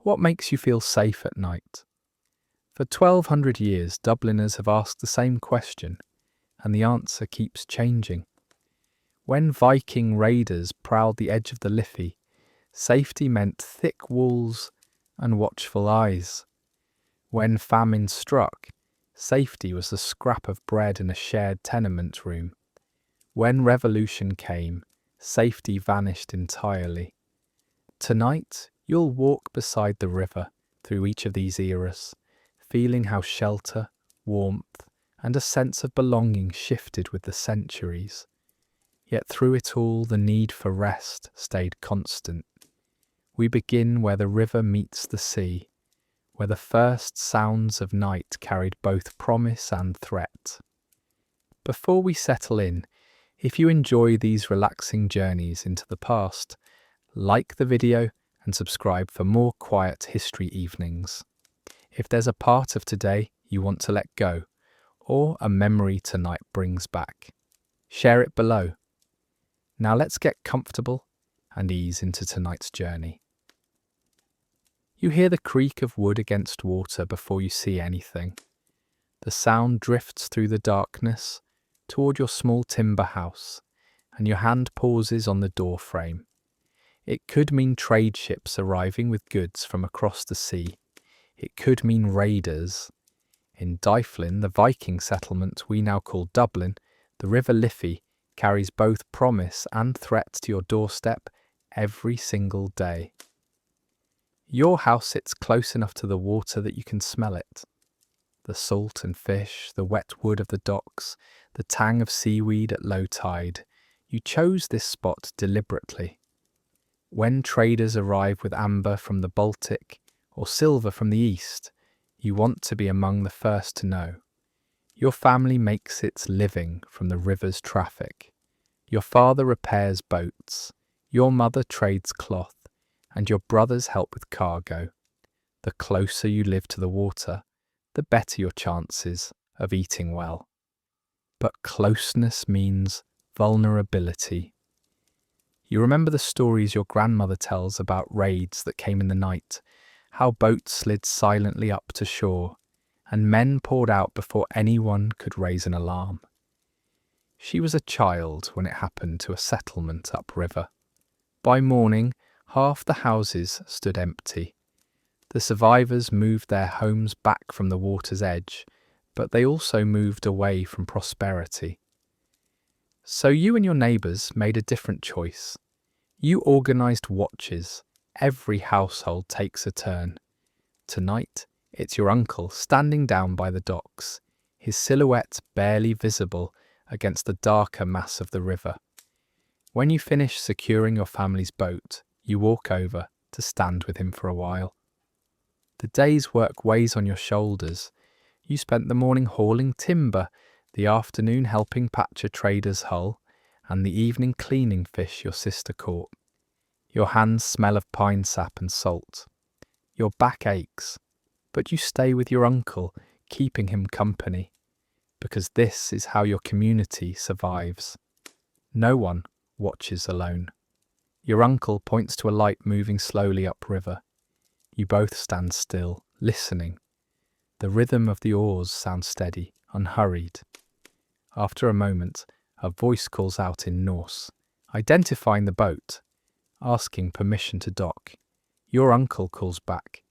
What makes you feel safe at night? For 1200 years, Dubliners have asked the same question, and the answer keeps changing. When Viking raiders prowled the edge of the Liffey, safety meant thick walls and watchful eyes. When famine struck, safety was the scrap of bread in a shared tenement room. When revolution came, safety vanished entirely. Tonight, you'll walk beside the river through each of these eras, feeling how shelter, warmth, and a sense of belonging shifted with the centuries. Yet through it all, the need for rest stayed constant. We begin where the river meets the sea, where the first sounds of night carried both promise and threat. Before we settle in, if you enjoy these relaxing journeys into the past, like the video and subscribe for more quiet history evenings. If there's a part of today you want to let go, or a memory tonight brings back, share it below. Now let's get comfortable and ease into tonight's journey. You hear the creak of wood against water before you see anything. The sound drifts through the darkness toward your small timber house, and your hand pauses on the door frame. It could mean trade ships arriving with goods from across the sea. It could mean raiders. In Dyflin, the Viking settlement we now call Dublin, the River Liffey carries both promise and threat to your doorstep every single day. Your house sits close enough to the water that you can smell it. The salt and fish, the wet wood of the docks, the tang of seaweed at low tide. You chose this spot deliberately. When traders arrive with amber from the Baltic or silver from the east, you want to be among the first to know. Your family makes its living from the river's traffic. Your father repairs boats, your mother trades cloth, and your brothers help with cargo. The closer you live to the water, the better your chances of eating well. But closeness means vulnerability. You remember the stories your grandmother tells about raids that came in the night, how boats slid silently up to shore, and men poured out before anyone could raise an alarm. She was a child when it happened to a settlement upriver. By morning, half the houses stood empty. The survivors moved their homes back from the water's edge, but they also moved away from prosperity. So you and your neighbours made a different choice. You organised watches. Every household takes a turn. Tonight, it's your uncle standing down by the docks, his silhouette barely visible against the darker mass of the river. When you finish securing your family's boat, you walk over to stand with him for a while. The day's work weighs on your shoulders. You spent the morning hauling timber, the afternoon helping patch a trader's hull, and the evening cleaning fish your sister caught. Your hands smell of pine sap and salt. Your back aches, but you stay with your uncle, keeping him company, because this is how your community survives. No one watches alone. Your uncle points to a light moving slowly upriver. You both stand still, listening. The rhythm of the oars sounds steady, unhurried. After a moment, a voice calls out in Norse, identifying the boat, asking permission to dock. Your uncle calls back.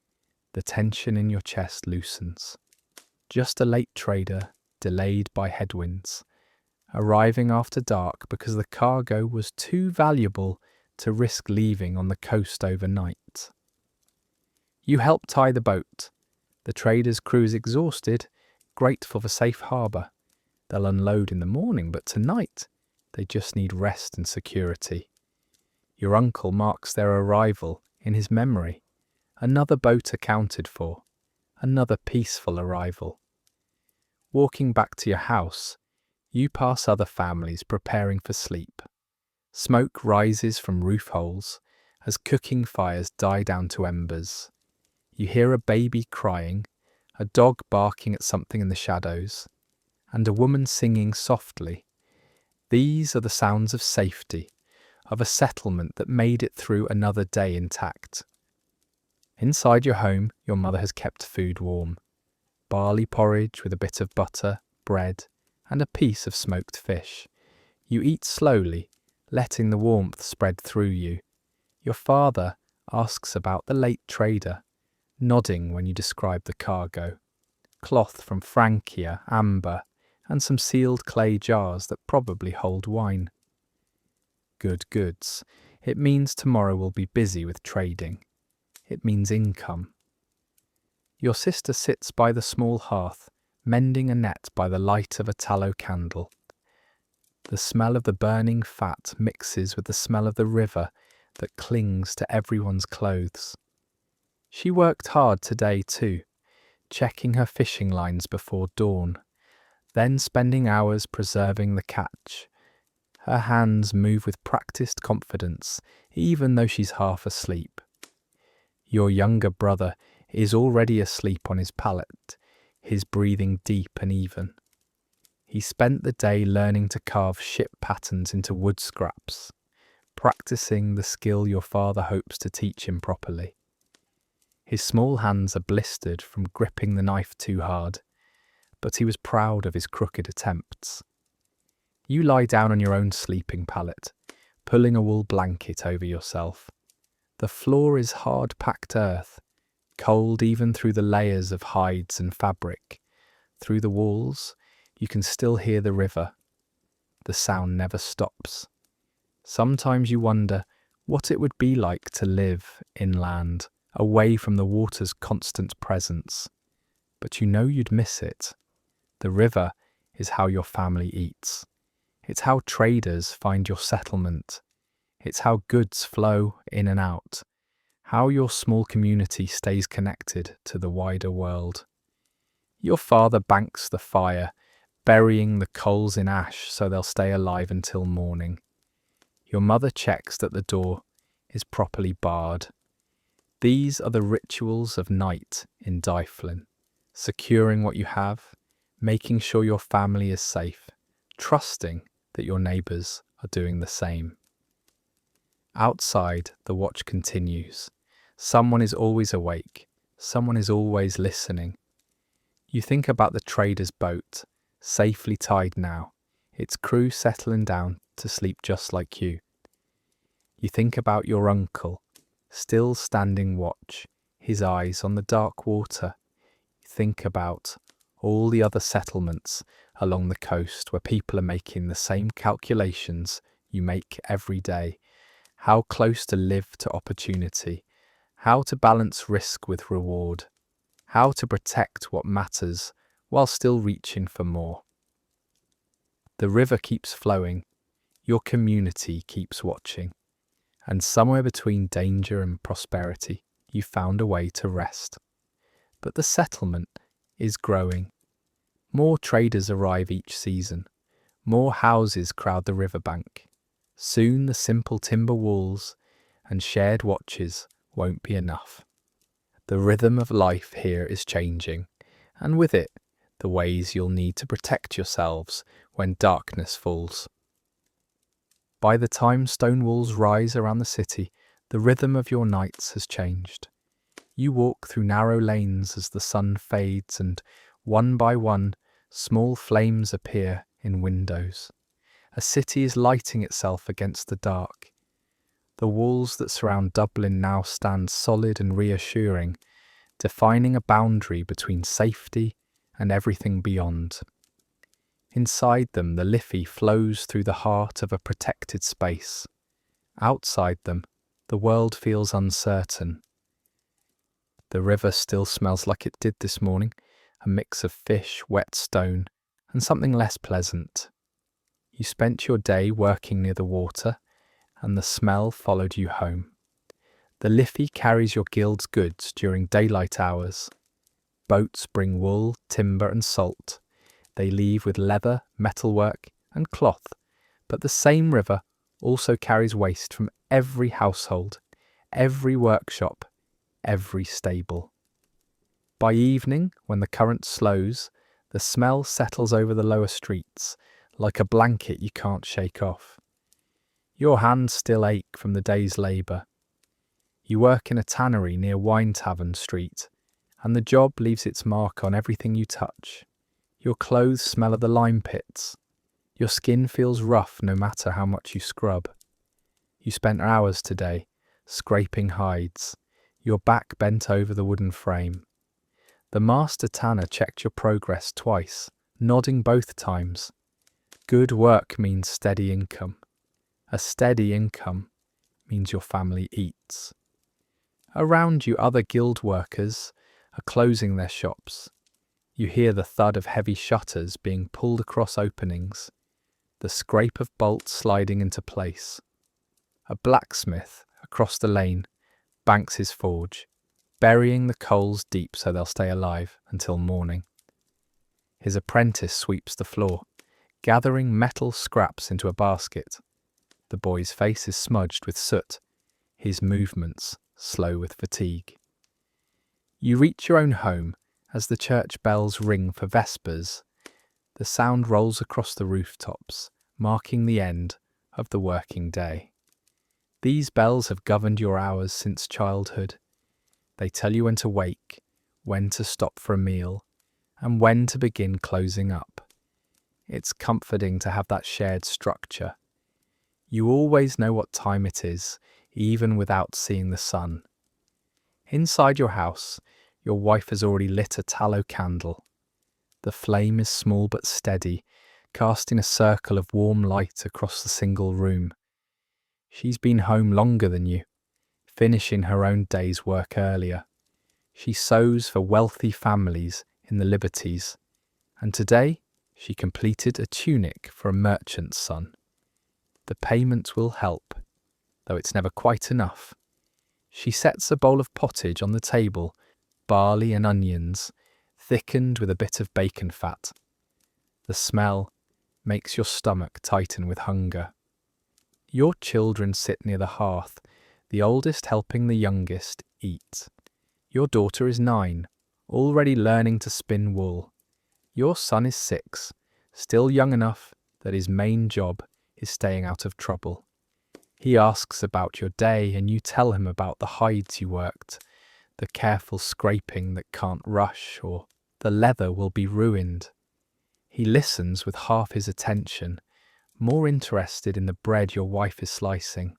The tension in your chest loosens. Just a late trader, delayed by headwinds, arriving after dark because the cargo was too valuable to risk leaving on the coast overnight. You help tie the boat. The trader's crew is exhausted, grateful for safe harbour. They'll unload in the morning, but tonight they just need rest and security. Your uncle marks their arrival in his memory. Another boat accounted for. Another peaceful arrival. Walking back to your house, you pass other families preparing for sleep. Smoke rises from roof holes as cooking fires die down to embers. You hear a baby crying, a dog barking at something in the shadows, and a woman singing softly. These are the sounds of safety, of a settlement that made it through another day intact. Inside your home, your mother has kept food warm. Barley porridge with a bit of butter, bread, and a piece of smoked fish. You eat slowly, letting the warmth spread through you. Your father asks about the late trader, nodding when you describe the cargo. Cloth from Francia, amber, and some sealed clay jars that probably hold wine. Good goods. It means tomorrow will be busy with trading. It means income. Your sister sits by the small hearth, mending a net by the light of a tallow candle. The smell of the burning fat mixes with the smell of the river that clings to everyone's clothes. She worked hard today too, checking her fishing lines before dawn, then spending hours preserving the catch. Her hands move with practiced confidence, even though she's half asleep. Your younger brother is already asleep on his pallet, his breathing deep and even. He spent the day learning to carve ship patterns into wood scraps, practicing the skill your father hopes to teach him properly. His small hands are blistered from gripping the knife too hard, but he was proud of his crooked attempts. You lie down on your own sleeping pallet, pulling a wool blanket over yourself. The floor is hard-packed earth, cold even through the layers of hides and fabric. Through the walls, you can still hear the river. The sound never stops. Sometimes you wonder what it would be like to live inland, away from the water's constant presence. But you know you'd miss it. The river is how your family eats. It's how traders find your settlement. It's how goods flow in and out. How your small community stays connected to the wider world. Your father banks the fire, burying the coals in ash so they'll stay alive until morning. Your mother checks that the door is properly barred. These are the rituals of night in Dyflin, securing what you have, making sure your family is safe, trusting that your neighbours are doing the same. Outside, the watch continues. Someone is always awake. Someone is always listening. You think about the trader's boat, safely tied now, its crew settling down to sleep just like you. You think about your uncle, still standing watch, his eyes on the dark water. You think about all the other settlements along the coast where people are making the same calculations you make every day. How close to live to opportunity, how to balance risk with reward, how to protect what matters while still reaching for more. The river keeps flowing, your community keeps watching, and somewhere between danger and prosperity, you found a way to rest. But the settlement is growing. More traders arrive each season. More houses crowd the riverbank. Soon the simple timber walls and shared watches won't be enough. The rhythm of life here is changing, and with it, the ways you'll need to protect yourselves when darkness falls. By the time stone walls rise around the city, the rhythm of your nights has changed. You walk through narrow lanes as the sun fades, and one by one, small flames appear in windows. A city is lighting itself against the dark. The walls that surround Dublin now stand solid and reassuring, defining a boundary between safety and everything beyond. Inside them, the Liffey flows through the heart of a protected space. Outside them, the world feels uncertain. The river still smells like it did this morning, a mix of fish, wet stone, and something less pleasant. You spent your day working near the water, and the smell followed you home. The Liffey carries your guild's goods during daylight hours. Boats bring wool, timber and salt. They leave with leather, metalwork and cloth, but the same river also carries waste from every household, every workshop, every stable. By evening, when the current slows, the smell settles over the lower streets, like a blanket you can't shake off. Your hands still ache from the day's labour. You work in a tannery near Wine Tavern Street, and the job leaves its mark on everything you touch. Your clothes smell of the lime pits. Your skin feels rough no matter how much you scrub. You spent hours today, scraping hides, your back bent over the wooden frame. The master tanner checked your progress twice, nodding both times. Good work means steady income. A steady income means your family eats. Around you, other guild workers are closing their shops. You hear the thud of heavy shutters being pulled across openings, the scrape of bolts sliding into place. A blacksmith across the lane banks his forge, burying the coals deep so they'll stay alive until morning. His apprentice sweeps the floor, gathering metal scraps into a basket. The boy's face is smudged with soot, his movements slow with fatigue. You reach your own home as the church bells ring for vespers. The sound rolls across the rooftops, marking the end of the working day. These bells have governed your hours since childhood. They tell you when to wake, when to stop for a meal, and when to begin closing up. It's comforting to have that shared structure. You always know what time it is, even without seeing the sun. Inside your house, your wife has already lit a tallow candle. The flame is small but steady, casting a circle of warm light across the single room. She's been home longer than you, finishing her own day's work earlier. She sews for wealthy families in the Liberties, and today she completed a tunic for a merchant's son. The payment will help, though it's never quite enough. She sets a bowl of pottage on the table, barley and onions, thickened with a bit of bacon fat. The smell makes your stomach tighten with hunger. Your children sit near the hearth, the oldest helping the youngest eat. Your daughter is 9, already learning to spin wool. Your son is 6, still young enough that his main job is staying out of trouble. He asks about your day and you tell him about the hides you worked, the careful scraping that can't rush, or the leather will be ruined. He listens with half his attention, more interested in the bread your wife is slicing.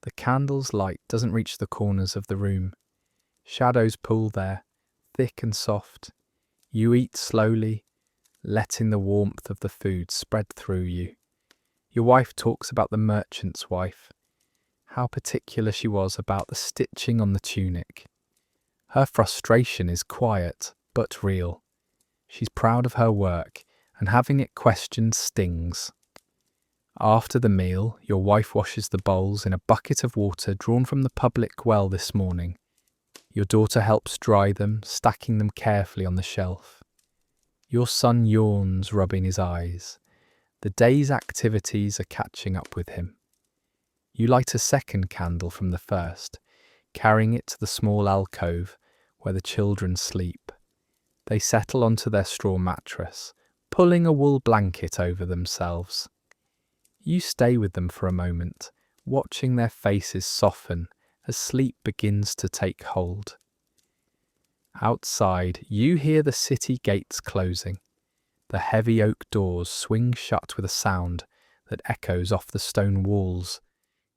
The candle's light doesn't reach the corners of the room. Shadows pool there, thick and soft. You eat slowly, letting the warmth of the food spread through you. Your wife talks about the merchant's wife, how particular she was about the stitching on the tunic. Her frustration is quiet, but real. She's proud of her work, and having it questioned stings. After the meal, your wife washes the bowls in a bucket of water drawn from the public well this morning. Your daughter helps dry them, stacking them carefully on the shelf. Your son yawns, rubbing his eyes. The day's activities are catching up with him. You light a second candle from the first, carrying it to the small alcove where the children sleep. They settle onto their straw mattress, pulling a wool blanket over themselves. You stay with them for a moment, watching their faces soften as sleep begins to take hold. Outside, you hear the city gates closing. The heavy oak doors swing shut with a sound that echoes off the stone walls.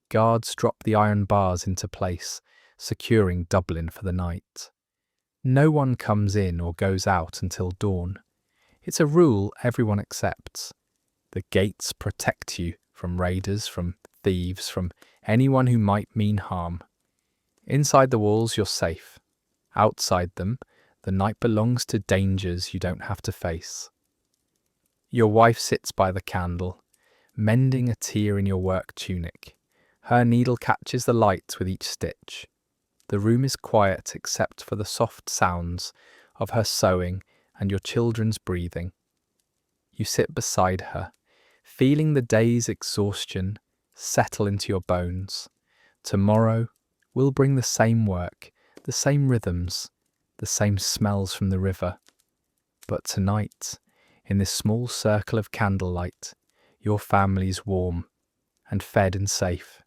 Guards drop the iron bars into place, securing Dublin for the night. No one comes in or goes out until dawn. It's a rule everyone accepts. The gates protect you from raiders, from thieves, from anyone who might mean harm. Inside the walls, you're safe. Outside them, the night belongs to dangers you don't have to face. Your wife sits by the candle, mending a tear in your work tunic. Her needle catches the light with each stitch. The room is quiet except for the soft sounds of her sewing and your children's breathing. You sit beside her, feeling the day's exhaustion settle into your bones. Tomorrow will bring the same work, the same rhythms, the same smells from the river. But tonight, in this small circle of candlelight, your family's warm and fed and safe.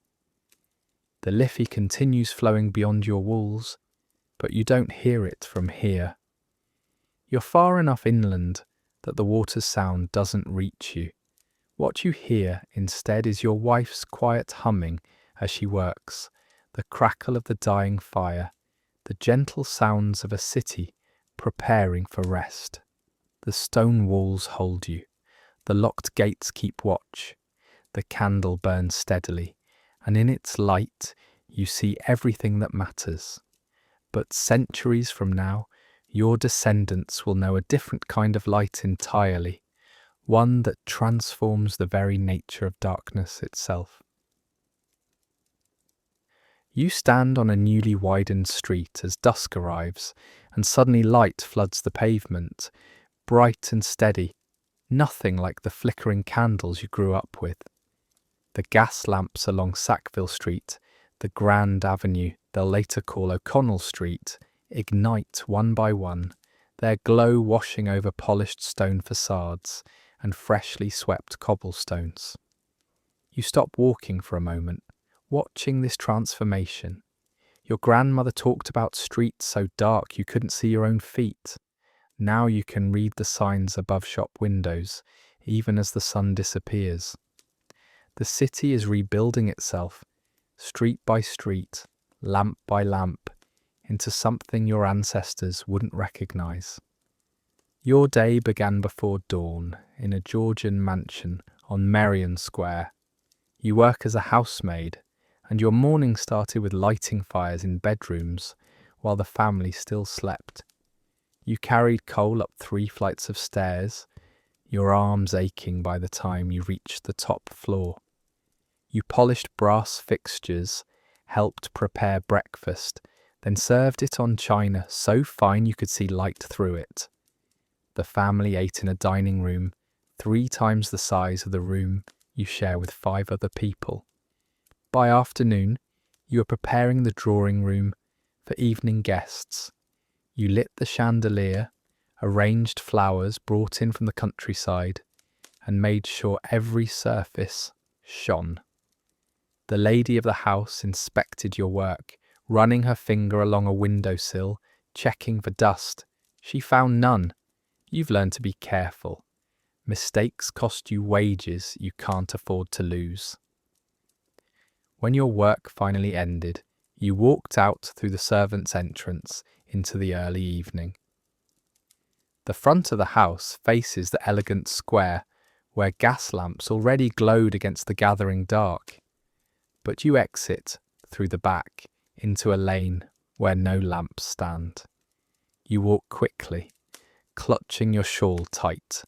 The Liffey continues flowing beyond your walls, but you don't hear it from here. You're far enough inland that the water's sound doesn't reach you. What you hear instead is your wife's quiet humming as she works, the crackle of the dying fire, the gentle sounds of a city preparing for rest. The stone walls hold you. The locked gates keep watch. The candle burns steadily, and in its light you see everything that matters. But centuries from now, your descendants will know a different kind of light entirely, one that transforms the very nature of darkness itself. You stand on a newly widened street as dusk arrives, and suddenly light floods the pavement, bright and steady, nothing like the flickering candles you grew up with. The gas lamps along Sackville Street, the grand avenue they'll later call O'Connell Street, ignite one by one, their glow washing over polished stone facades and freshly swept cobblestones. You stop walking for a moment, watching this transformation. Your grandmother talked about streets so dark you couldn't see your own feet. Now you can read the signs above shop windows, even as the sun disappears. The city is rebuilding itself, street by street, lamp by lamp, into something your ancestors wouldn't recognize. Your day began before dawn in a Georgian mansion on Merrion Square. You work as a housemaid, and your morning started with lighting fires in bedrooms while the family still slept. You carried coal up 3 flights of stairs, your arms aching by the time you reached the top floor. You polished brass fixtures, helped prepare breakfast, then served it on china so fine you could see light through it. The family ate in a dining room, 3 times the size of the room you share with 5 other people. By afternoon, you were preparing the drawing room for evening guests. You lit the chandelier, arranged flowers brought in from the countryside, and made sure every surface shone. The lady of the house inspected your work, running her finger along a windowsill, checking for dust. She found none. You've learned to be careful. Mistakes cost you wages you can't afford to lose. When your work finally ended, you walked out through the servants' entrance into the early evening. The front of the house faces the elegant square, where gas lamps already glowed against the gathering dark. But you exit through the back into a lane where no lamps stand. You walk quickly, clutching your shawl tight.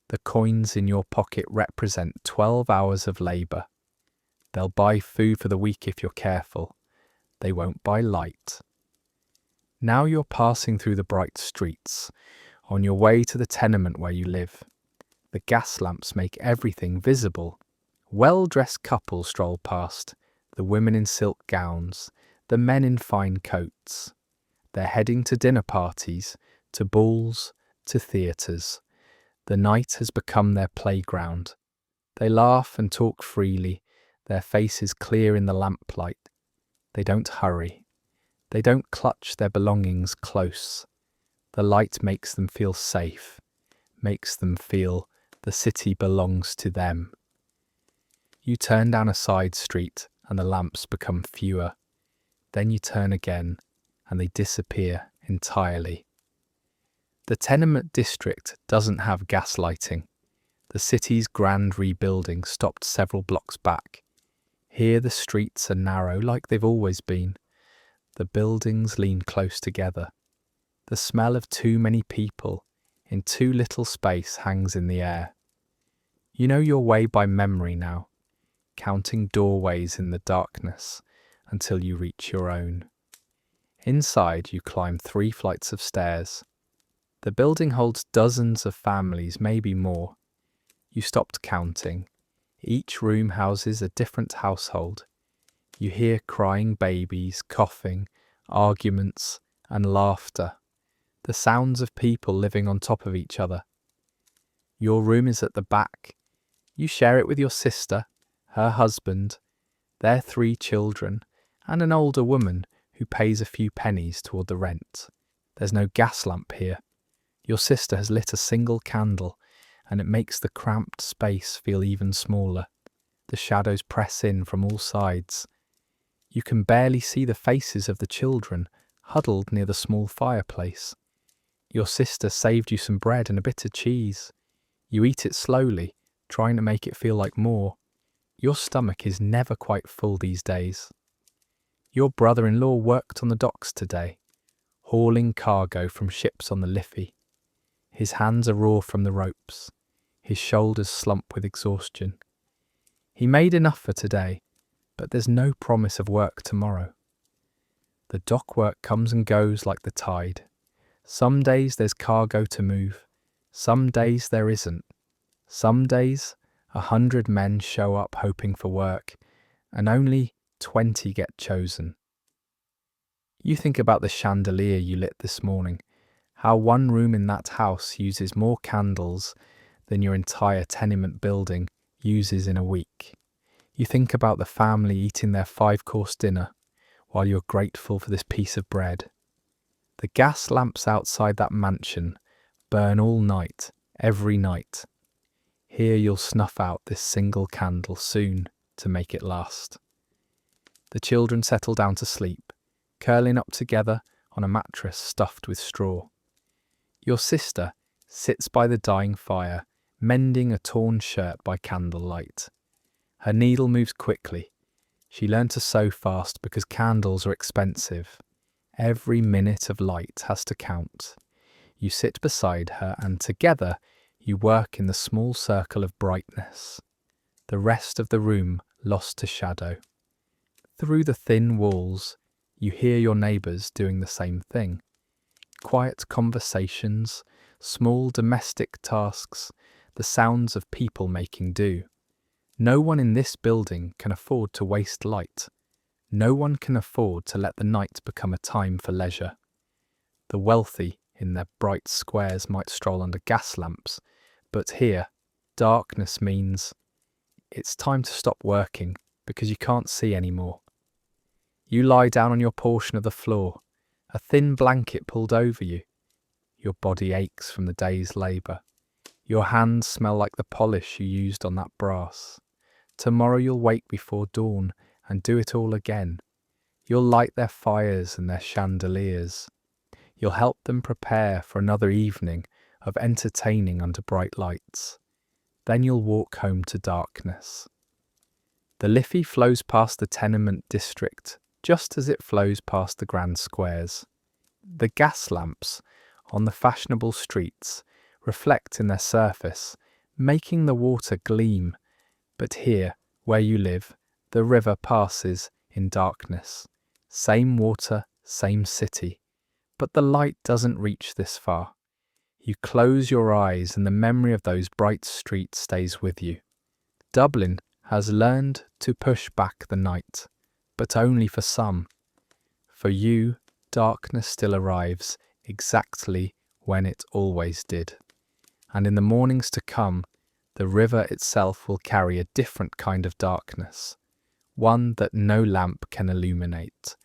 The coins in your pocket represent 12 hours of labour. They'll buy food for the week if you're careful. They won't buy light. Now you're passing through the bright streets, on your way to the tenement where you live. The gas lamps make everything visible. Well-dressed couples stroll past, the women in silk gowns, the men in fine coats. They're heading to dinner parties, to balls, to theatres. The night has become their playground. They laugh and talk freely, their faces clear in the lamplight. They don't hurry. They don't clutch their belongings close. The light makes them feel safe, makes them feel the city belongs to them. You turn down a side street and the lamps become fewer. Then you turn again and they disappear entirely. The tenement district doesn't have gas lighting. The city's grand rebuilding stopped several blocks back. Here the streets are narrow like they've always been. The buildings lean close together. The smell of too many people in too little space hangs in the air. You know your way by memory now, counting doorways in the darkness until you reach your own. Inside you climb 3 flights of stairs. The building holds dozens of families, maybe more. You stopped counting. Each room houses a different household. You hear crying babies, coughing, arguments, and laughter. The sounds of people living on top of each other. Your room is at the back. You share it with your sister, her husband, their 3 children, and an older woman who pays a few pennies toward the rent. There's no gas lamp here. Your sister has lit a single candle, and it makes the cramped space feel even smaller. The shadows press in from all sides. You can barely see the faces of the children huddled near the small fireplace. Your sister saved you some bread and a bit of cheese. You eat it slowly, trying to make it feel like more. Your stomach is never quite full these days. Your brother-in-law worked on the docks today, hauling cargo from ships on the Liffey. His hands are raw from the ropes. His shoulders slump with exhaustion. He made enough for today, but there's no promise of work tomorrow. The dock work comes and goes like the tide. Some days there's cargo to move. Some days there isn't. Some days 100 men show up hoping for work, and only 20 get chosen. You think about the chandelier you lit this morning, how one room in that house uses more candles than your entire tenement building uses in a week. You think about the family eating their 5-course dinner while you're grateful for this piece of bread. The gas lamps outside that mansion burn all night, every night. Here you'll snuff out this single candle soon to make it last. The children settle down to sleep, curling up together on a mattress stuffed with straw. Your sister sits by the dying fire, mending a torn shirt by candlelight. Her needle moves quickly. She learned to sew fast because candles are expensive. Every minute of light has to count. You sit beside her and together you work in the small circle of brightness. The rest of the room lost to shadow. Through the thin walls, you hear your neighbours doing the same thing. Quiet conversations, small domestic tasks, the sounds of people making do. No one in this building can afford to waste light. No one can afford to let the night become a time for leisure. The wealthy in their bright squares might stroll under gas lamps, but here, darkness means it's time to stop working because you can't see anymore. You lie down on your portion of the floor, a thin blanket pulled over you. Your body aches from the day's labour. Your hands smell like the polish you used on that brass. Tomorrow you'll wake before dawn and do it all again. You'll light their fires and their chandeliers. You'll help them prepare for another evening of entertaining under bright lights. Then you'll walk home to darkness. The Liffey flows past the tenement district just as it flows past the grand squares. The gas lamps on the fashionable streets reflect in their surface, making the water gleam. But here, where you live, the river passes in darkness. Same water, same city. But the light doesn't reach this far. You close your eyes and the memory of those bright streets stays with you. Dublin has learned to push back the night, but only for some. For you, darkness still arrives exactly when it always did. And in the mornings to come, the river itself will carry a different kind of darkness, one that no lamp can illuminate.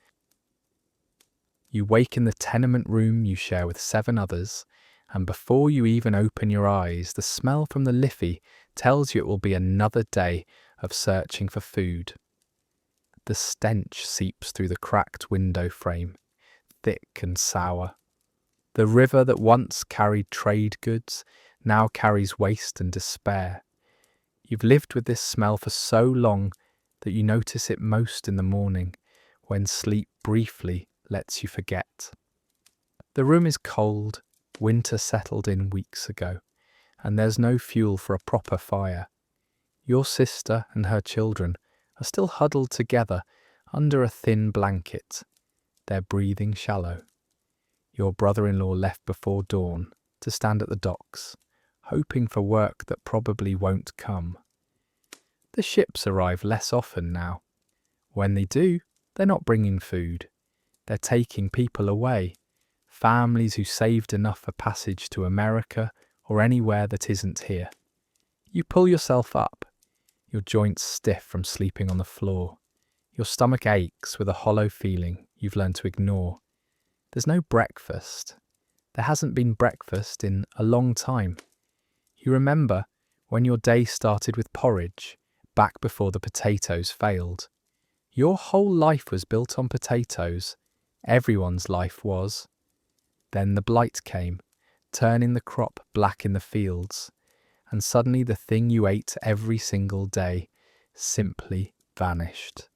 You wake in the tenement room you share with 7 others, and before you even open your eyes, the smell from the Liffey tells you it will be another day of searching for food. The stench seeps through the cracked window frame, thick and sour. The river that once carried trade goods now carries waste and despair. You've lived with this smell for so long that you notice it most in the morning, when sleep briefly lets you forget. The room is cold, winter settled in weeks ago, and there's no fuel for a proper fire. Your sister and her children are still huddled together under a thin blanket, their breathing shallow. Your brother-in-law left before dawn to stand at the docks, hoping for work that probably won't come. The ships arrive less often now. When they do, they're not bringing food. They're taking people away, families who saved enough for passage to America or anywhere that isn't here. You pull yourself up, your joints stiff from sleeping on the floor. Your stomach aches with a hollow feeling you've learned to ignore. There's no breakfast. There hasn't been breakfast in a long time. You remember when your day started with porridge, back before the potatoes failed. Your whole life was built on potatoes. Everyone's life was. Then the blight came, turning the crop black in the fields, and suddenly the thing you ate every single day simply vanished.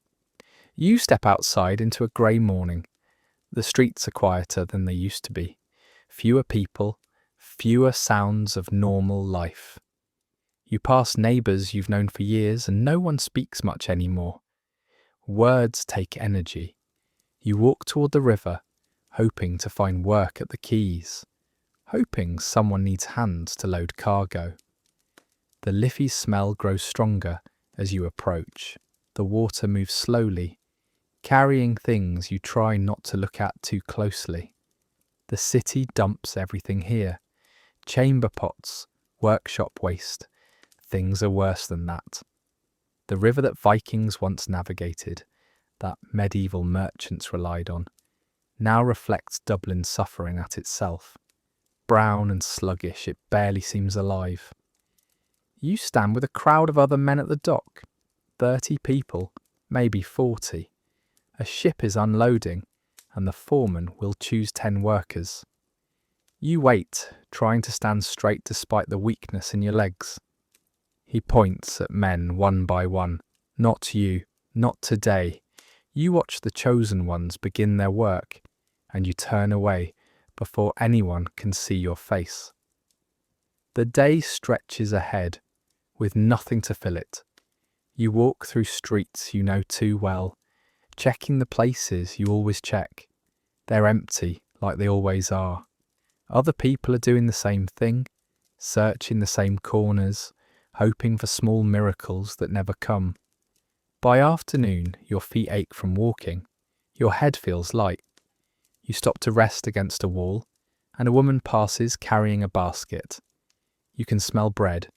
You step outside into a grey morning. The streets are quieter than they used to be. Fewer people, fewer sounds of normal life. You pass neighbours you've known for years and no one speaks much anymore. Words take energy. You walk toward the river, hoping to find work at the quays, hoping someone needs hands to load cargo. The Liffey smell grows stronger as you approach. The water moves slowly, carrying things you try not to look at too closely. The city dumps everything here. Chamber pots, workshop waste. Things are worse than that. The river that Vikings once navigated, that medieval merchants relied on, now reflects Dublin's suffering at itself. Brown and sluggish, it barely seems alive. You stand with a crowd of other men at the dock. 30 people, maybe 40. A ship is unloading, and the foreman will choose 10 workers. You wait, trying to stand straight despite the weakness in your legs. He points at men one by one. Not you, not today. You watch the chosen ones begin their work, and you turn away before anyone can see your face. The day stretches ahead, with nothing to fill it. You walk through streets you know too well, checking the places you always check. They're empty, like they always are. Other people are doing the same thing, searching the same corners, hoping for small miracles that never come. By afternoon, your feet ache from walking. Your head feels light. You stop to rest against a wall, and a woman passes carrying a basket. You can smell bread.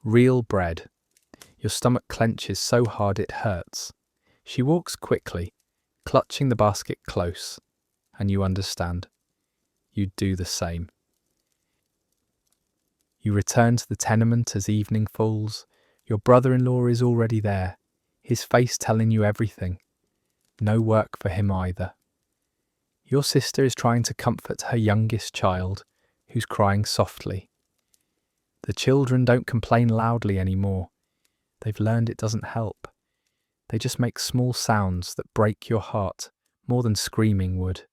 Real bread. Your stomach clenches so hard it hurts. She walks quickly, clutching the basket close, and you understand. You'd do the same. You return to the tenement as evening falls. Your brother-in-law is already there, his face telling you everything. No work for him either. Your sister is trying to comfort her youngest child, who's crying softly. The children don't complain loudly anymore. They've learned it doesn't help. They just make small sounds that break your heart more than screaming would.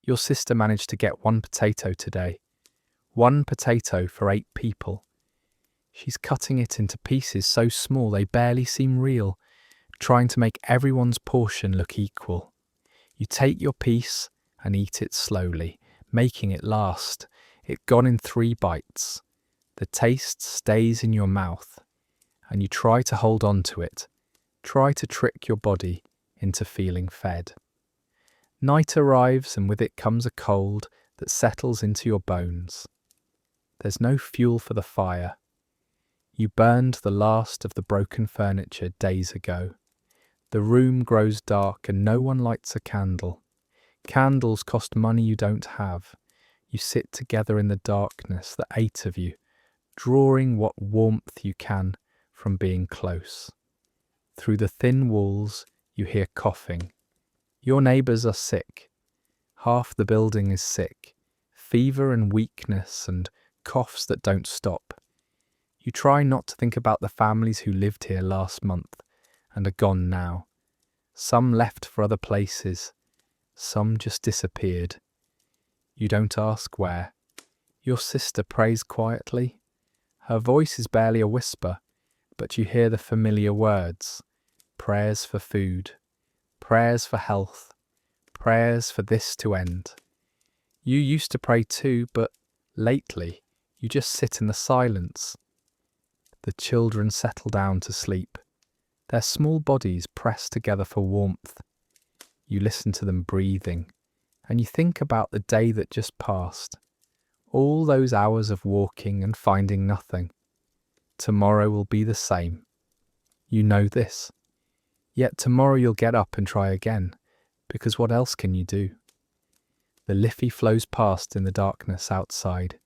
Your sister managed to get 1 potato today. 1 potato for 8 people. She's cutting it into pieces so small they barely seem real, trying to make everyone's portion look equal. You take your piece and eat it slowly, making it last. It gone in 3 bites. The taste stays in your mouth, and you try to hold on to it. Try to trick your body into feeling fed. Night arrives, and with it comes a cold that settles into your bones. There's no fuel for the fire. You burned the last of the broken furniture days ago. The room grows dark and no one lights a candle. Candles cost money you don't have. You sit together in the darkness, the 8 of you, drawing what warmth you can from being close. Through the thin walls, you hear coughing. Your neighbours are sick. Half the building is sick. Fever and weakness and coughs that don't stop. You try not to think about the families who lived here last month and are gone now. Some left for other places. Some just disappeared. You don't ask where. Your sister prays quietly. Her voice is barely a whisper, but you hear the familiar words. Prayers for food. Prayers for health. Prayers for this to end. You used to pray too, but lately you just sit in the silence. The children settle down to sleep. Their small bodies press together for warmth. You listen to them breathing, and you think about the day that just passed. All those hours of walking and finding nothing. Tomorrow will be the same. You know this. Yet tomorrow you'll get up and try again, because what else can you do? The Liffey flows past in the darkness outside,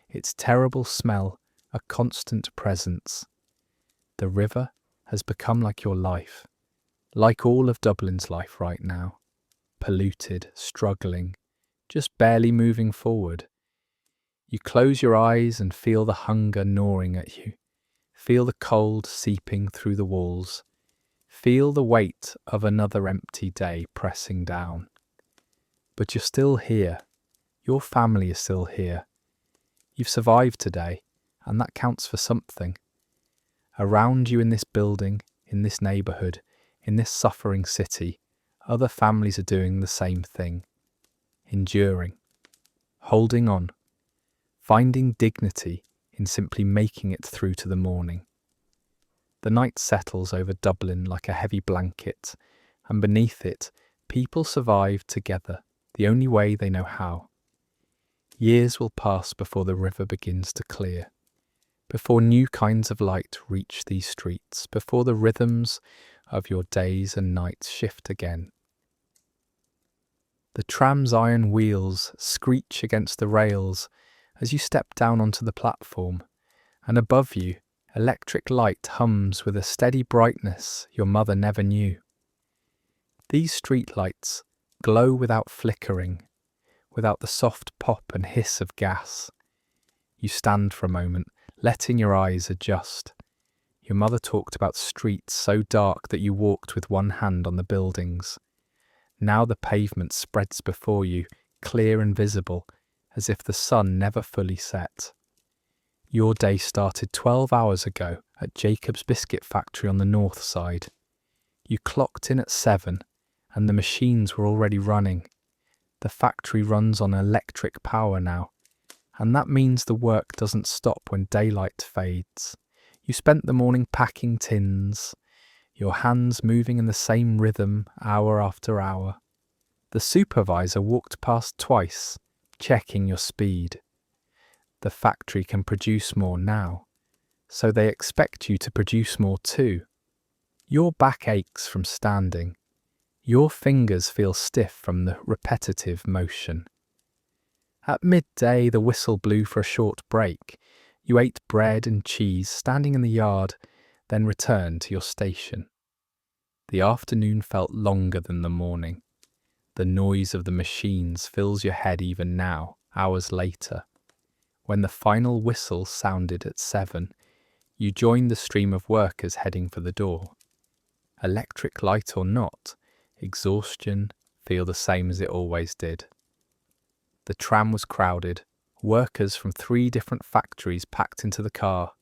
its terrible smell a constant presence. The river has become like your life, like all of Dublin's life right now. Polluted, struggling, just barely moving forward. You close your eyes and feel the hunger gnawing at you. Feel the cold seeping through the walls. Feel the weight of another empty day pressing down. But you're still here. Your family is still here. You've survived today, and that counts for something. Around you in this building, in this neighbourhood, in this suffering city, other families are doing the same thing. Enduring. Holding on. Finding dignity in simply making it through to the morning. The night settles over Dublin like a heavy blanket, and beneath it, people survive together, the only way they know how. Years will pass before the river begins to clear, before new kinds of light reach these streets, before the rhythms of your days and nights shift again. The tram's iron wheels screech against the rails as you step down onto the platform, and above you, electric light hums with a steady brightness your mother never knew. These street lights glow without flickering, without the soft pop and hiss of gas. You stand for a moment, letting your eyes adjust. Your mother talked about streets so dark that you walked with one hand on the buildings. Now the pavement spreads before you, clear and visible, as if the sun never fully set. Your day started 12 hours ago at Jacob's Biscuit Factory on the north side. You clocked in at 7, and the machines were already running. The factory runs on electric power now, and that means the work doesn't stop when daylight fades. You spent the morning packing tins, your hands moving in the same rhythm hour after hour. The supervisor walked past twice, checking your speed. The factory can produce more now, so they expect you to produce more too. Your back aches from standing. Your fingers feel stiff from the repetitive motion. At midday, the whistle blew for a short break. You ate bread and cheese standing in the yard, then returned to your station. The afternoon felt longer than the morning. The noise of the machines fills your head even now, hours later. When the final whistle sounded at 7, you joined the stream of workers heading for the door. Electric light or not, exhaustion feel the same as it always did. The tram was crowded, workers from 3 different factories packed into the car,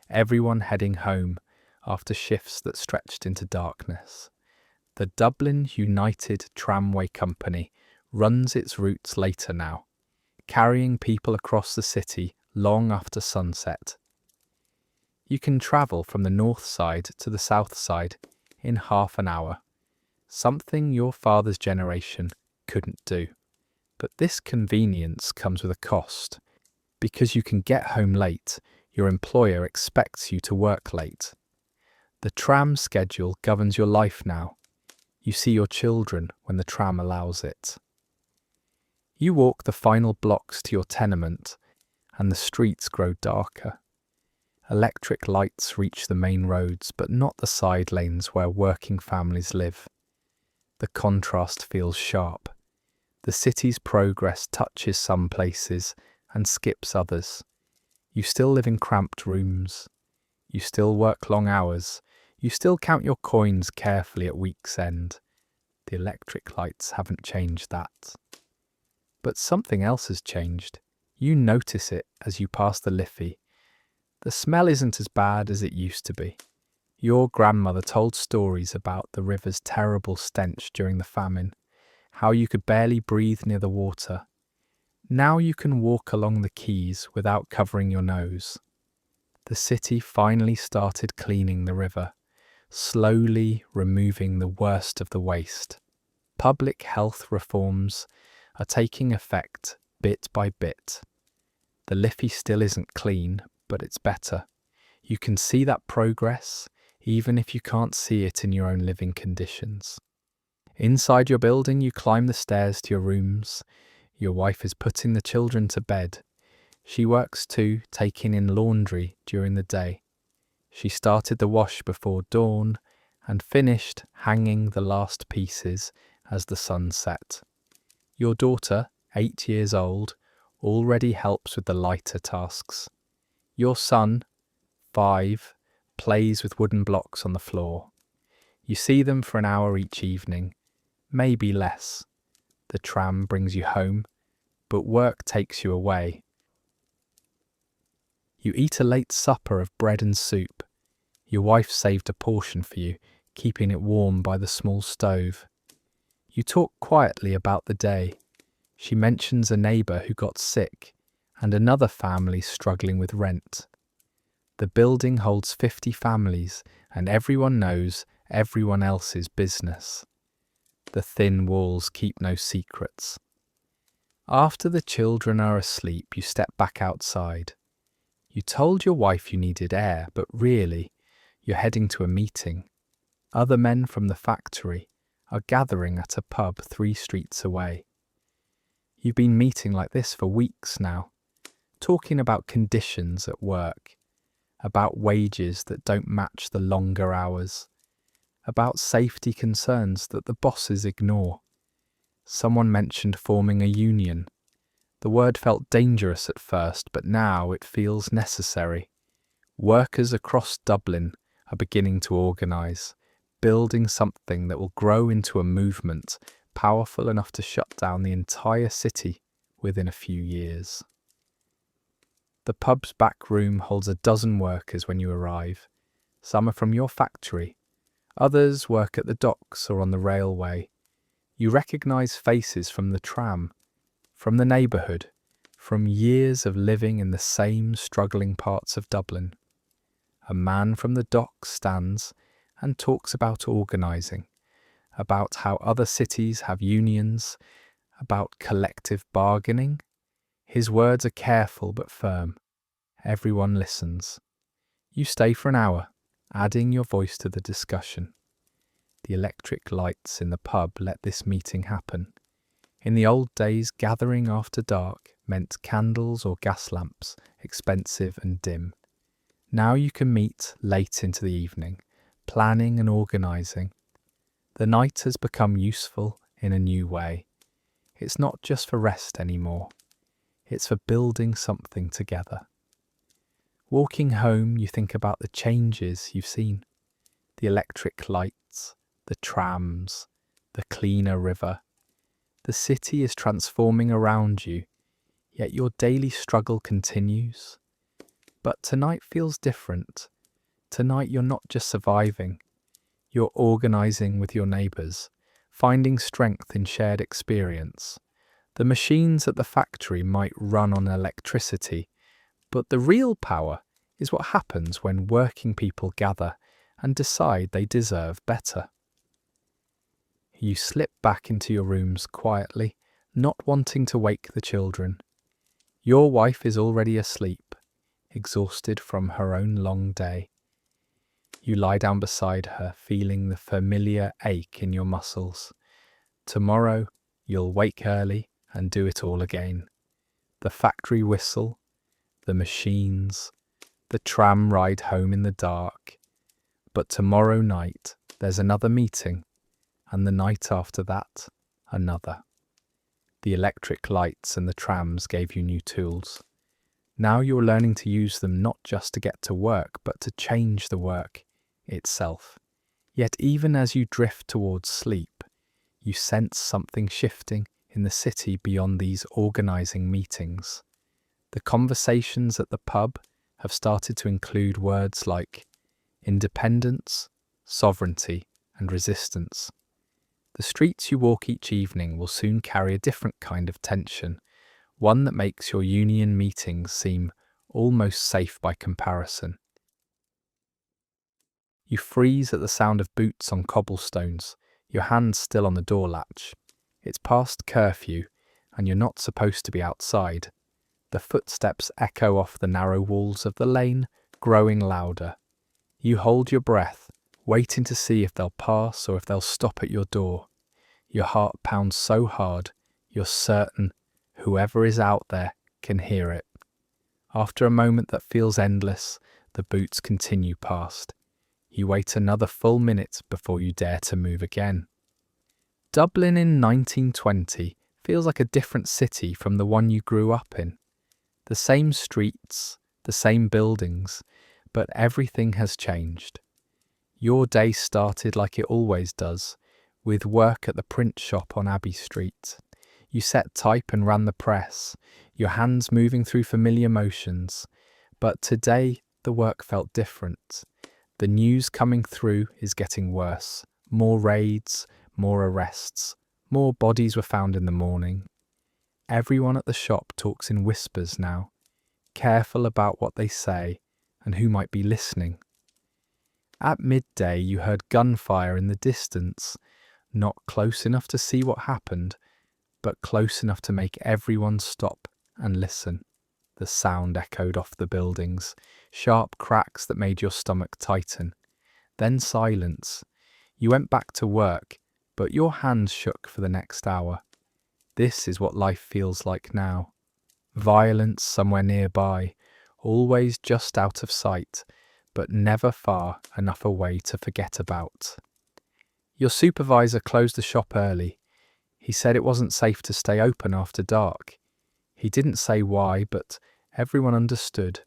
everyone heading home after shifts that stretched into darkness. The Dublin United Tramway Company runs its routes later now, carrying people across the city long after sunset. You can travel from the north side to the south side in half an hour, something your father's generation couldn't do. But this convenience comes with a cost. Because you can get home late, your employer expects you to work late. The tram schedule governs your life now. You see your children when the tram allows it. You walk the final blocks to your tenement, and the streets grow darker. Electric lights reach the main roads, but not the side lanes where working families live. The contrast feels sharp. The city's progress touches some places and skips others. You still live in cramped rooms. You still work long hours. You still count your coins carefully at week's end. The electric lights haven't changed that. But something else has changed. You notice it as you pass the Liffey. The smell isn't as bad as it used to be. Your grandmother told stories about the river's terrible stench during the famine, how you could barely breathe near the water. Now you can walk along the quays without covering your nose. The city finally started cleaning the river, slowly removing the worst of the waste. Public health reforms are taking effect bit by bit. The Liffey still isn't clean, but it's better. You can see that progress even if you can't see it in your own living conditions. Inside your building, you climb the stairs to your rooms. Your wife is putting the children to bed. She works too, taking in laundry during the day. She started the wash before dawn and finished hanging the last pieces as the sun set. Your daughter, 8 years old, already helps with the lighter tasks. Your son, 5, plays with wooden blocks on the floor. You see them for an hour each evening, maybe less. The tram brings you home, but work takes you away. You eat a late supper of bread and soup. Your wife saved a portion for you, keeping it warm by the small stove. You talk quietly about the day. She mentions a neighbour who got sick and another family struggling with rent. The building holds 50 families and everyone knows everyone else's business. The thin walls keep no secrets. After the children are asleep, you step back outside. You told your wife you needed air, but really, you're heading to a meeting. Other men from the factory are gathering at a pub 3 streets away. You've been meeting like this for weeks now, talking about conditions at work, about wages that don't match the longer hours, about safety concerns that the bosses ignore. Someone mentioned forming a union. The word felt dangerous at first, but now it feels necessary. Workers across Dublin are beginning to organise, building something that will grow into a movement powerful enough to shut down the entire city within a few years. The pub's back room holds a dozen workers when you arrive. Some are from your factory. Others work at the docks or on the railway. You recognise faces from the tram, from the neighbourhood, from years of living in the same struggling parts of Dublin. A man from the docks stands and talks about organising, about how other cities have unions, about collective bargaining. His words are careful but firm. Everyone listens. You stay for an hour, adding your voice to the discussion. The electric lights in the pub let this meeting happen. In the old days, gathering after dark meant candles or gas lamps, expensive and dim. Now you can meet late into the evening, planning and organising. The night has become useful in a new way. It's not just for rest anymore. It's for building something together. Walking home, you think about the changes you've seen. The electric lights, the trams, the cleaner river. The city is transforming around you, yet your daily struggle continues. But tonight feels different. Tonight you're not just surviving. You're organising with your neighbours, finding strength in shared experience. The machines at the factory might run on electricity, but the real power is what happens when working people gather and decide they deserve better. You slip back into your rooms quietly, not wanting to wake the children. Your wife is already asleep, exhausted from her own long day. You lie down beside her, feeling the familiar ache in your muscles. Tomorrow, you'll wake early and do it all again. The factory whistle, the machines, the tram ride home in the dark. But tomorrow night, there's another meeting, and the night after that, another. The electric lights and the trams gave you new tools. Now you're learning to use them not just to get to work, but to change the work itself. Yet even as you drift towards sleep, you sense something shifting in the city beyond these organising meetings. The conversations at the pub have started to include words like independence, sovereignty, and resistance. The streets you walk each evening will soon carry a different kind of tension, one that makes your union meetings seem almost safe by comparison. You freeze at the sound of boots on cobblestones, your hands still on the door latch. It's past curfew, and you're not supposed to be outside. The footsteps echo off the narrow walls of the lane, growing louder. You hold your breath, waiting to see if they'll pass or if they'll stop at your door. Your heart pounds so hard, you're certain whoever is out there can hear it. After a moment that feels endless, the boots continue past. You wait another full minute before you dare to move again. Dublin in 1920 feels like a different city from the one you grew up in. The same streets, the same buildings, but everything has changed. Your day started like it always does, with work at the print shop on Abbey Street. You set type and ran the press, your hands moving through familiar motions. But today, the work felt different. The news coming through is getting worse. More raids, more arrests, more bodies were found in the morning. Everyone at the shop talks in whispers now, careful about what they say and who might be listening. At midday, you heard gunfire in the distance, not close enough to see what happened, but close enough to make everyone stop and listen. The sound echoed off the buildings, sharp cracks that made your stomach tighten. Then silence. You went back to work, but your hands shook for the next hour. This is what life feels like now. Violence somewhere nearby, always just out of sight, but never far enough away to forget about. Your supervisor closed the shop early. He said it wasn't safe to stay open after dark. He didn't say why, but everyone understood.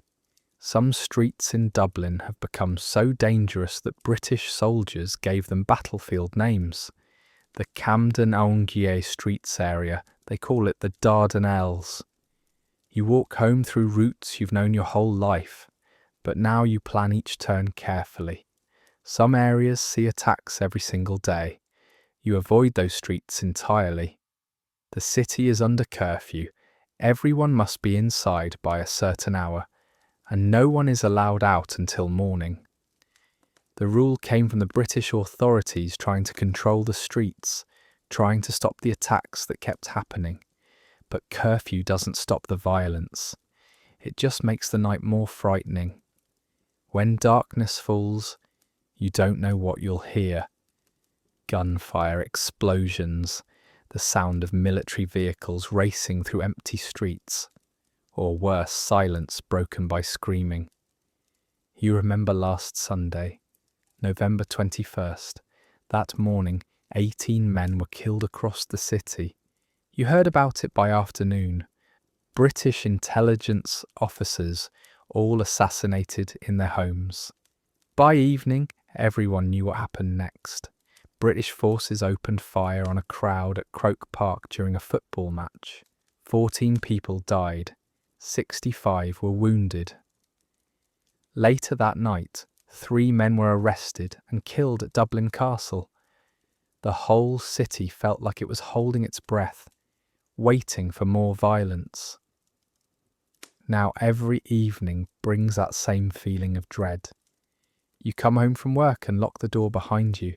Some streets in Dublin have become so dangerous that British soldiers gave them battlefield names. The Camden Aungier Streets area, they call it the Dardanelles. You walk home through routes you've known your whole life, but now you plan each turn carefully. Some areas see attacks every single day. You avoid those streets entirely. The city is under curfew. Everyone must be inside by a certain hour, and no one is allowed out until morning. The rule came from the British authorities trying to control the streets, trying to stop the attacks that kept happening. But curfew doesn't stop the violence. It just makes the night more frightening. When darkness falls, you don't know what you'll hear. Gunfire, explosions, the sound of military vehicles racing through empty streets, or worse, silence broken by screaming. You remember last Sunday, November 21st. That morning, 18 men were killed across the city. You heard about it by afternoon. British intelligence officers, all assassinated in their homes. By evening, everyone knew what happened next. British forces opened fire on a crowd at Croke Park during a football match. 14 people died. 65 were wounded. Later that night, 3 men were arrested and killed at Dublin Castle. The whole city felt like it was holding its breath, waiting for more violence. Now every evening brings that same feeling of dread. You come home from work and lock the door behind you,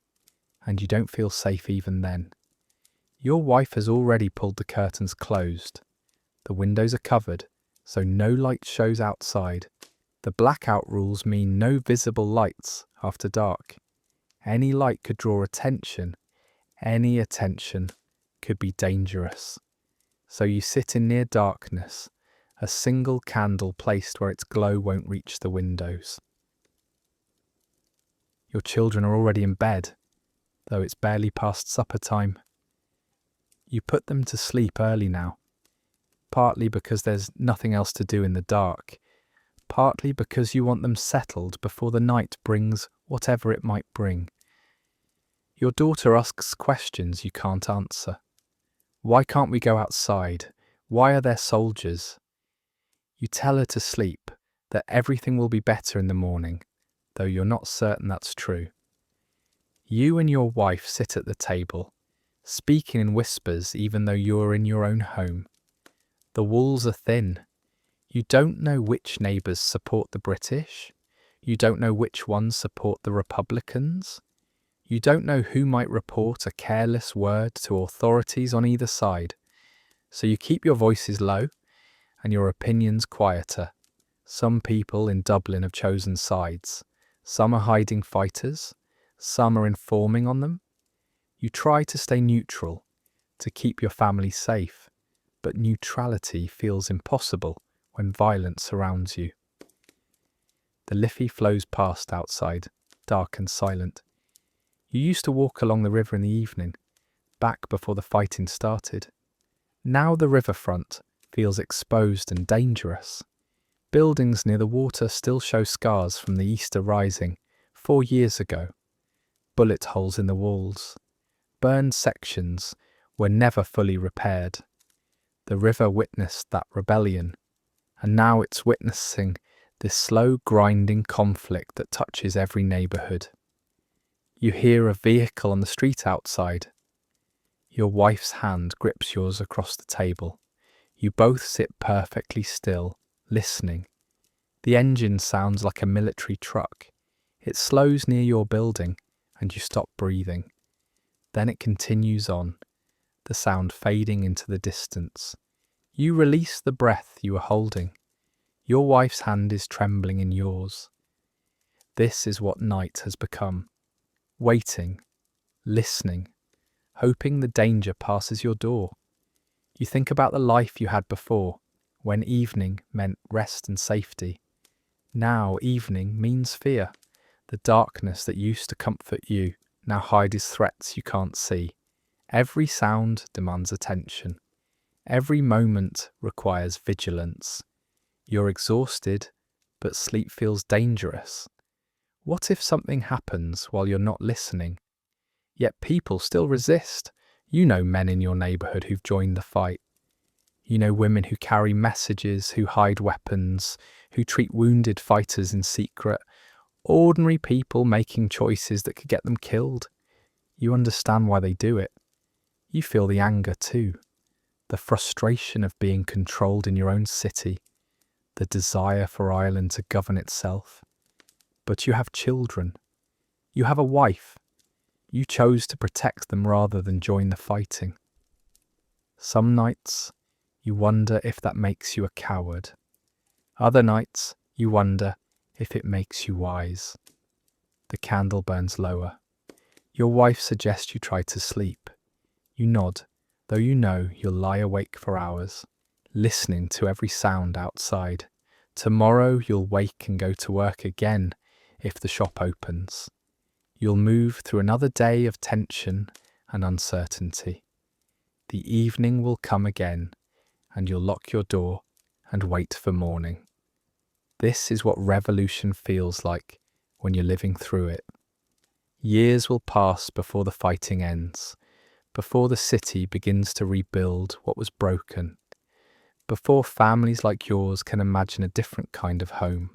and you don't feel safe even then. Your wife has already pulled the curtains closed. The windows are covered, so no light shows outside. The blackout rules mean no visible lights after dark. Any light could draw attention. Any attention could be dangerous. So you sit in near darkness, a single candle placed where its glow won't reach the windows. Your children are already in bed, though it's barely past supper time. You put them to sleep early now, partly because there's nothing else to do in the dark, partly because you want them settled before the night brings whatever it might bring. Your daughter asks questions you can't answer. Why can't we go outside? Why are there soldiers? You tell her to sleep, that everything will be better in the morning, though you're not certain that's true. You and your wife sit at the table, speaking in whispers even though you're in your own home. The walls are thin. You don't know which neighbours support the British. You don't know which ones support the Republicans. You don't know who might report a careless word to authorities on either side. So you keep your voices low and your opinions quieter. Some people in Dublin have chosen sides. Some are hiding fighters. Some are informing on them. You try to stay neutral, to keep your family safe, but neutrality feels impossible when violence surrounds you. The Liffey flows past outside, dark and silent. You used to walk along the river in the evening, back before the fighting started. Now the riverfront feels exposed and dangerous. Buildings near the water still show scars from the Easter Rising 4 years ago. Bullet holes in the walls. Burned sections were never fully repaired. The river witnessed that rebellion, and now it's witnessing this slow grinding conflict that touches every neighbourhood. You hear a vehicle on the street outside. Your wife's hand grips yours across the table. You both sit perfectly still, listening. The engine sounds like a military truck. It slows near your building, and you stop breathing. Then it continues on, the sound fading into the distance. You release the breath you were holding. Your wife's hand is trembling in yours. This is what night has become. Waiting, listening, hoping the danger passes your door. You think about the life you had before, when evening meant rest and safety. Now evening means fear. The darkness that used to comfort you now hides threats you can't see. Every sound demands attention. Every moment requires vigilance. You're exhausted, but sleep feels dangerous. What if something happens while you're not listening? Yet people still resist. You know men in your neighbourhood who've joined the fight. You know women who carry messages, who hide weapons, who treat wounded fighters in secret. Ordinary people making choices that could get them killed. You understand why they do it. You feel the anger too. The frustration of being controlled in your own city. The desire for Ireland to govern itself. But you have children. You have a wife. You chose to protect them rather than join the fighting. Some nights, you wonder if that makes you a coward. Other nights, you wonder if it makes you wise. The candle burns lower. Your wife suggests you try to sleep. You nod, though you know you'll lie awake for hours, listening to every sound outside. Tomorrow you'll wake and go to work again if the shop opens. You'll move through another day of tension and uncertainty. The evening will come again, and you'll lock your door and wait for morning. This is what revolution feels like when you're living through it. Years will pass before the fighting ends, before the city begins to rebuild what was broken, before families like yours can imagine a different kind of home.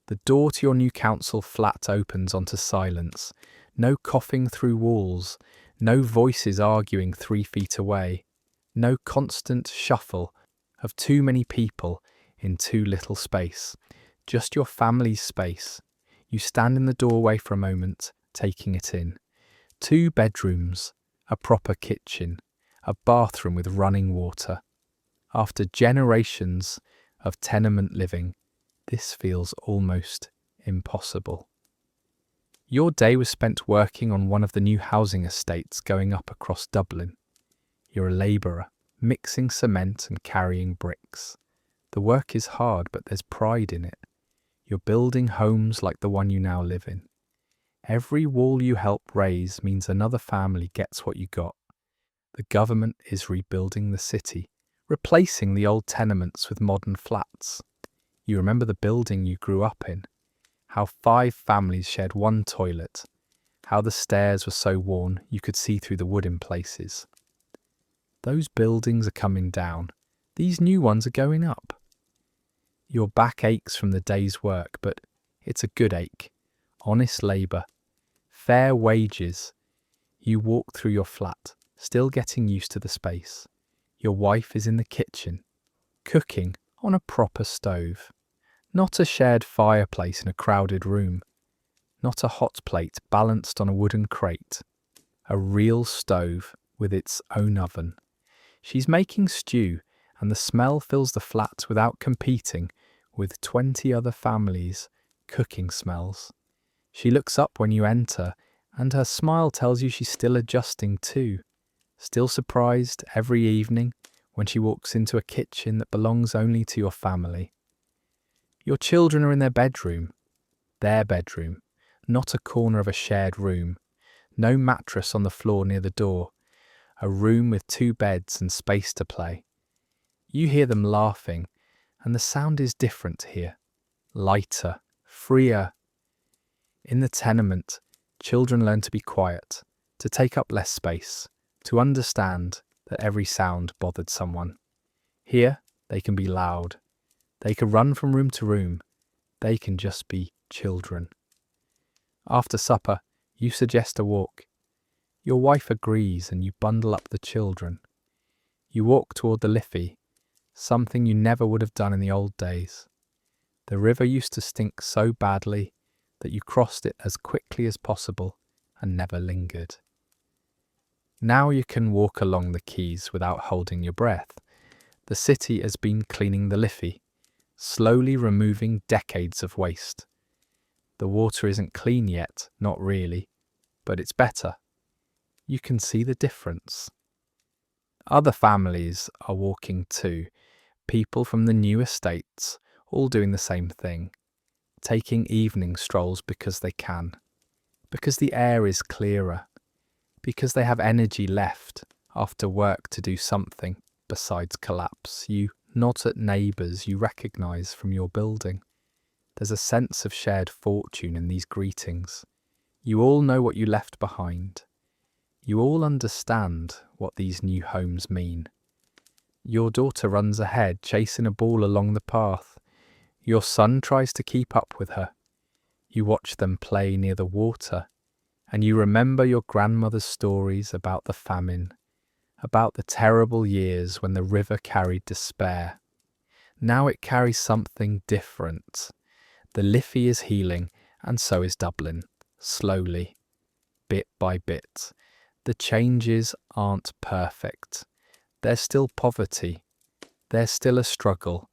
The door to your new council flat opens onto silence. No coughing through walls, no voices arguing 3 feet away, no constant shuffle of too many people in too little space. Just your family's space. You stand in the doorway for a moment, taking it in. 2 bedrooms, a proper kitchen, a bathroom with running water. After generations of tenement living, this feels almost impossible. Your day was spent working on one of the new housing estates going up across Dublin. You're a labourer, mixing cement and carrying bricks. The work is hard, but there's pride in it. You're building homes like the one you now live in. Every wall you help raise means another family gets what you got. The government is rebuilding the city, replacing the old tenements with modern flats. You remember the building you grew up in, how 5 families shared one toilet, how the stairs were so worn you could see through the wood in places. Those buildings are coming down. These new ones are going up. Your back aches from the day's work, but it's a good ache. Honest labour, fair wages. You walk through your flat, still getting used to the space. Your wife is in the kitchen, cooking on a proper stove. Not a shared fireplace in a crowded room. Not a hot plate balanced on a wooden crate. A real stove with its own oven. She's making stew, and the smell fills the flat without competing with 20 other families' cooking smells. She looks up when you enter, and her smile tells you she's still adjusting too, still surprised every evening when she walks into a kitchen that belongs only to your family. Your children are in their bedroom, not a corner of a shared room, no mattress on the floor near the door, a room with 2 beds and space to play. You hear them laughing, and the sound is different here, lighter, freer. In the tenement, children learn to be quiet, to take up less space, to understand that every sound bothered someone. Here, they can be loud. They can run from room to room. They can just be children. After supper, you suggest a walk. Your wife agrees and you bundle up the children. You walk toward the Liffey, something you never would have done in the old days. The river used to stink so badly that you crossed it as quickly as possible and never lingered. Now you can walk along the quays without holding your breath. The city has been cleaning the Liffey, slowly removing decades of waste. The water isn't clean yet, not really, but it's better. You can see the difference. Other families are walking too, people from the new estates, all doing the same thing, taking evening strolls because they can, because the air is clearer, because they have energy left after work to do something besides collapse. You nod at neighbours you recognise from your building. There's a sense of shared fortune in these greetings. You all know what you left behind. You all understand what these new homes mean. Your daughter runs ahead, chasing a ball along the path. Your son tries to keep up with her. You watch them play near the water, and you remember your grandmother's stories about the famine, about the terrible years when the river carried despair. Now it carries something different. The Liffey is healing, and so is Dublin, slowly, bit by bit. The changes aren't perfect. There's still poverty. There's still a struggle.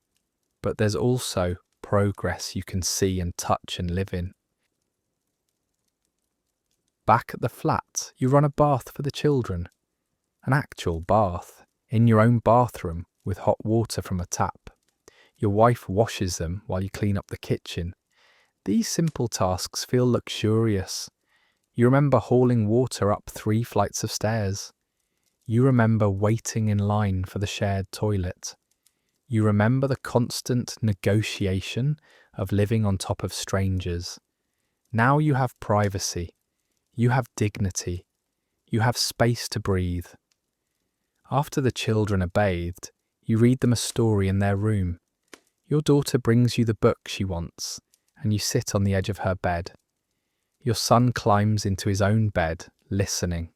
But there's also progress you can see and touch and live in. Back at the flat, you run a bath for the children. An actual bath, in your own bathroom with hot water from a tap. Your wife washes them while you clean up the kitchen. These simple tasks feel luxurious. You remember hauling water up 3 flights of stairs. You remember waiting in line for the shared toilet. You remember the constant negotiation of living on top of strangers. Now you have privacy. You have dignity. You have space to breathe. After the children are bathed, you read them a story in their room. Your daughter brings you the book she wants, and you sit on the edge of her bed. Your son climbs into his own bed, listening.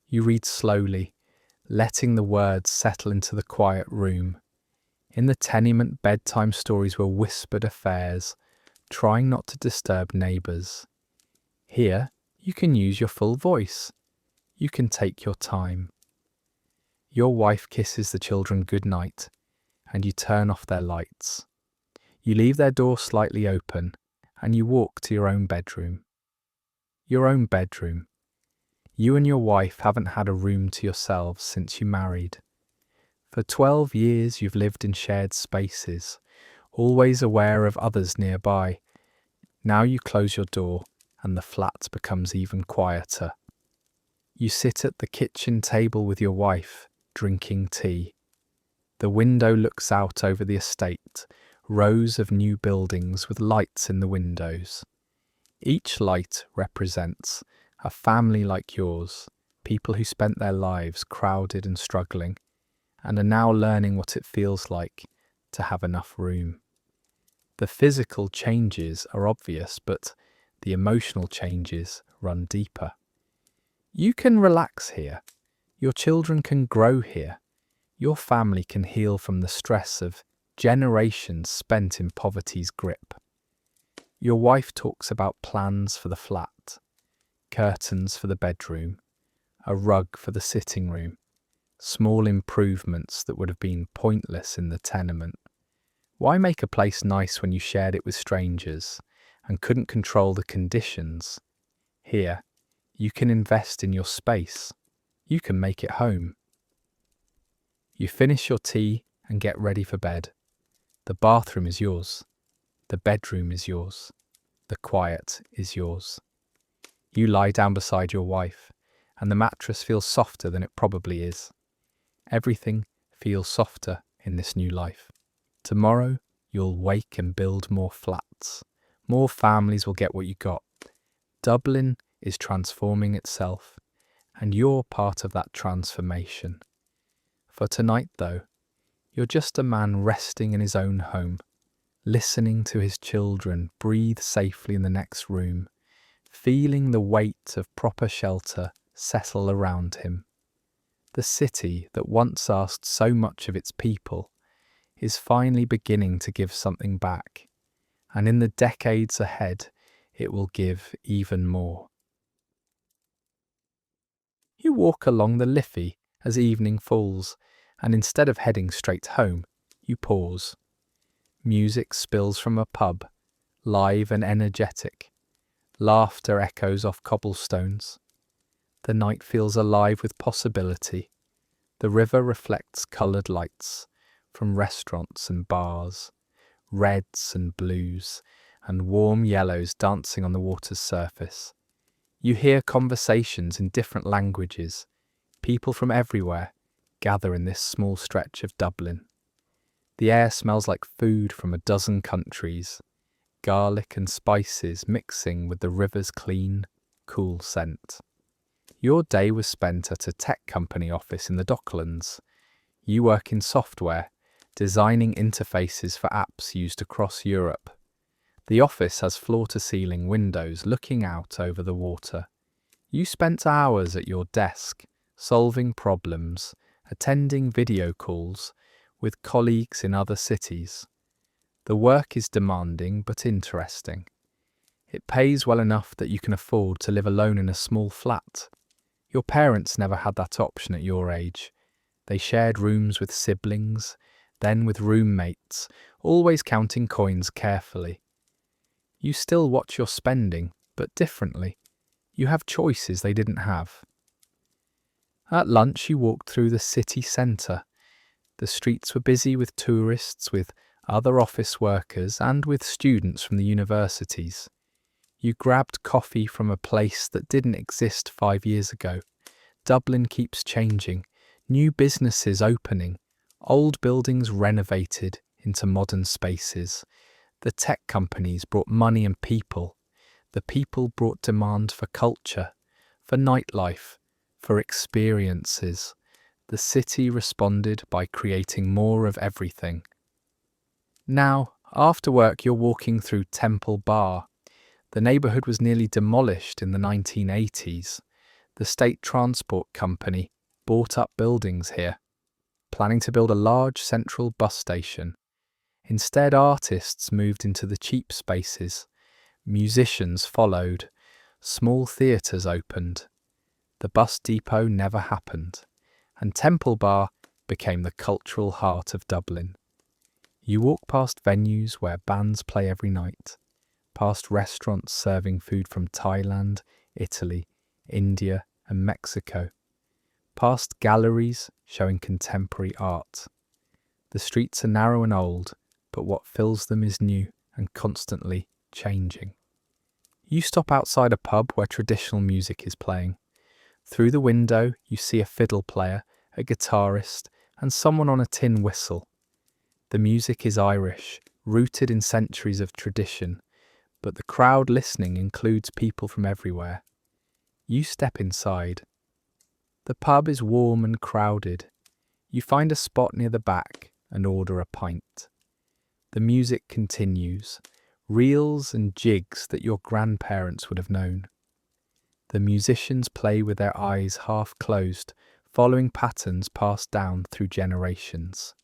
You read slowly, letting the words settle into the quiet room. In the tenement, bedtime stories were whispered affairs, trying not to disturb neighbours. Here, you can use your full voice. You can take your time. Your wife kisses the children goodnight, and you turn off their lights. You leave their door slightly open, and you walk to your own bedroom. Your own bedroom. You and your wife haven't had a room to yourselves since you married. For 12 years you've lived in shared spaces, always aware of others nearby. Now you close your door, and the flat becomes even quieter. You sit at the kitchen table with your wife, drinking tea. The window looks out over the estate, rows of new buildings with lights in the windows. Each light represents a family like yours, people who spent their lives crowded and struggling, and are now learning what it feels like to have enough room. The physical changes are obvious, but the emotional changes run deeper. You can relax here. Your children can grow here. Your family can heal from the stress of generations spent in poverty's grip. Your wife talks about plans for the flat, curtains for the bedroom, a rug for the sitting room, small improvements that would have been pointless in the tenement. Why make a place nice when you shared it with strangers and couldn't control the conditions. Here, you can invest in your space. You can make it home. You finish your tea and get ready for bed. The bathroom is yours. The bedroom is yours. The quiet is yours. You lie down beside your wife, and the mattress feels softer than it probably is. Everything feels softer in this new life. Tomorrow, you'll wake and build more flats. More families will get what you got. Dublin is transforming itself, and you're part of that transformation. For tonight, though, you're just a man resting in his own home, listening to his children breathe safely in the next room, feeling the weight of proper shelter settle around him. The city that once asked so much of its people is finally beginning to give something back, and in the decades ahead, it will give even more. You walk along the Liffey as evening falls, and instead of heading straight home, you pause. Music spills from a pub, live and energetic. Laughter echoes off cobblestones. The night feels alive with possibility. The river reflects coloured lights from restaurants and bars, reds and blues, and warm yellows dancing on the water's surface. You hear conversations in different languages. People from everywhere gather in this small stretch of Dublin. The air smells like food from a dozen countries, garlic and spices mixing with the river's clean, cool scent. Your day was spent at a tech company office in the Docklands. You work in software, designing interfaces for apps used across Europe. The office has floor-to-ceiling windows looking out over the water. You spent hours at your desk, solving problems, attending video calls with colleagues in other cities. The work is demanding but interesting. It pays well enough that you can afford to live alone in a small flat. Your parents never had that option at your age. They shared rooms with siblings, then with roommates, always counting coins carefully. You still watch your spending, but differently. You have choices they didn't have. At lunch, you walked through the city centre. The streets were busy with tourists, with other office workers, and with students from the universities. You grabbed coffee from a place that didn't exist 5 years ago. Dublin keeps changing, new businesses opening, old buildings renovated into modern spaces. The tech companies brought money and people. The people brought demand for culture, for nightlife, for experiences. The city responded by creating more of everything. Now, after work, you're walking through Temple Bar. The neighbourhood was nearly demolished in the 1980s. The state transport company bought up buildings here, planning to build a large central bus station. Instead, artists moved into the cheap spaces. Musicians followed. Small theatres opened. The bus depot never happened, and Temple Bar became the cultural heart of Dublin. You walk past venues where bands play every night, past restaurants serving food from Thailand, Italy, India and Mexico, past galleries showing contemporary art. The streets are narrow and old, but what fills them is new and constantly changing. You stop outside a pub where traditional music is playing. Through the window, you see a fiddle player, a guitarist, and someone on a tin whistle. The music is Irish, rooted in centuries of tradition, but the crowd listening includes people from everywhere. You step inside. The pub is warm and crowded. You find a spot near the back and order a pint. The music continues, reels and jigs that your grandparents would have known. The musicians play with their eyes half closed, following patterns passed down through generations.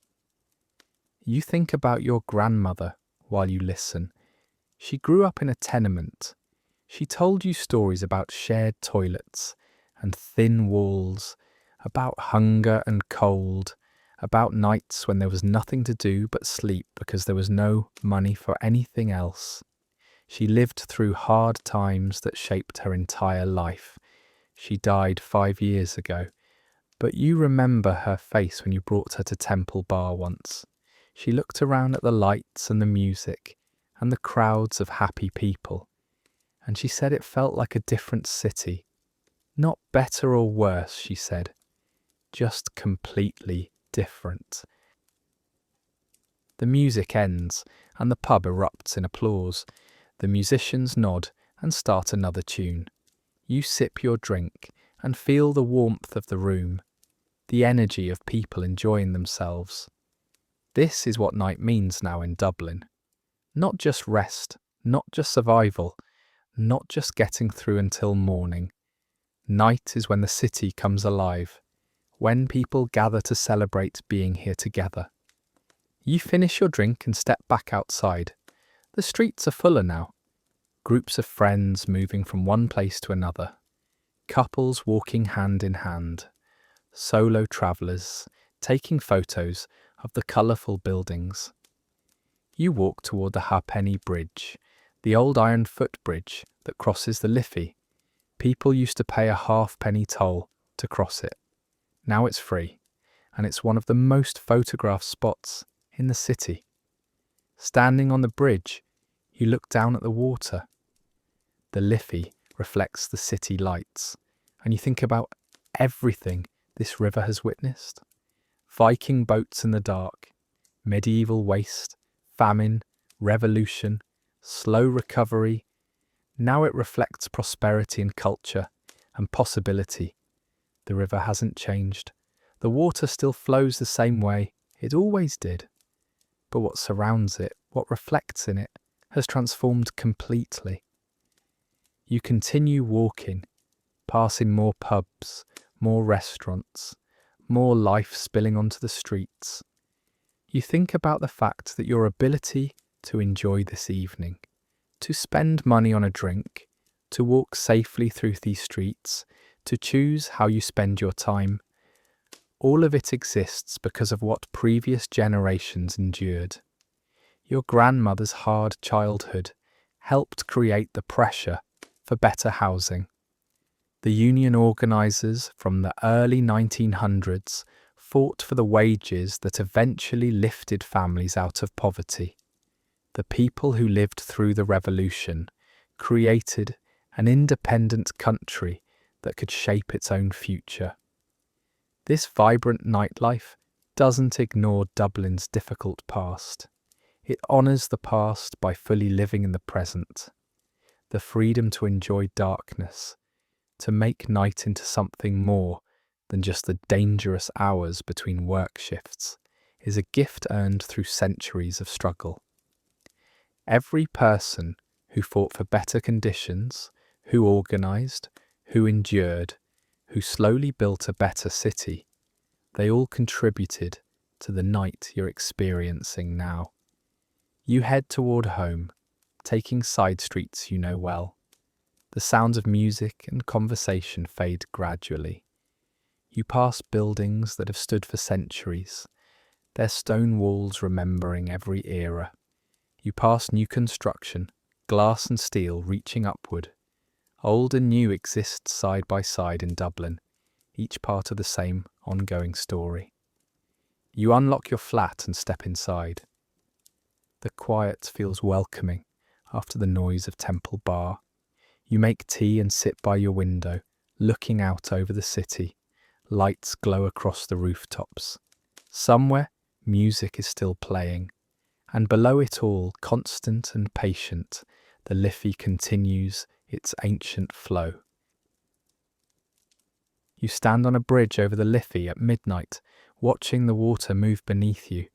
You think about your grandmother while you listen. She grew up in a tenement. She told you stories about shared toilets and thin walls, about hunger and cold, about nights when there was nothing to do but sleep because there was no money for anything else. She lived through hard times that shaped her entire life. She died 5 years ago, but you remember her face when you brought her to Temple Bar once. She looked around at the lights and the music and the crowds of happy people, and she said it felt like a different city. Not better or worse, she said, just completely different. The music ends and the pub erupts in applause. The musicians nod and start another tune. You sip your drink and feel the warmth of the room, the energy of people enjoying themselves. This is what night means now in Dublin. Not just rest, not just survival, not just getting through until morning. Night is when the city comes alive, when people gather to celebrate being here together. You finish your drink and step back outside. The streets are fuller now. Groups of friends moving from one place to another. Couples walking hand in hand. Solo travellers taking photos of the colourful buildings. You walk toward the Halfpenny Bridge, the old iron footbridge that crosses the Liffey. People used to pay a halfpenny toll to cross it. Now it's free, and it's one of the most photographed spots in the city. Standing on the bridge, you look down at the water. The Liffey reflects the city lights, and you think about everything this river has witnessed. Viking boats in the dark, medieval waste, famine, revolution, slow recovery. Now it reflects prosperity and culture and possibility. The river hasn't changed. The water still flows the same way it always did. But what surrounds it, what reflects in it, has transformed completely. You continue walking, passing more pubs, more restaurants, more life spilling onto the streets. You think about the fact that your ability to enjoy this evening, to spend money on a drink, to walk safely through these streets, to choose how you spend your time, all of it exists because of what previous generations endured. Your grandmother's hard childhood helped create the pressure for better housing. The union organisers from the early 1900s fought for the wages that eventually lifted families out of poverty. The people who lived through the revolution created an independent country that could shape its own future. This vibrant nightlife doesn't ignore Dublin's difficult past. It honours the past by fully living in the present. The freedom to enjoy darkness, to make night into something more than just the dangerous hours between work shifts, is a gift earned through centuries of struggle. Every person who fought for better conditions, who organised, who endured, who slowly built a better city, they all contributed to the night you're experiencing now. You head toward home, taking side streets you know well. The sounds of music and conversation fade gradually. You pass buildings that have stood for centuries, their stone walls remembering every era. You pass new construction, glass and steel reaching upward. Old and new exist side by side in Dublin, each part of the same ongoing story. You unlock your flat and step inside. The quiet feels welcoming after the noise of Temple Bar. You make tea and sit by your window, looking out over the city. Lights glow across the rooftops. Somewhere, music is still playing. And below it all, constant and patient, the Liffey continues its ancient flow. You stand on a bridge over the Liffey at midnight, watching the water move beneath you.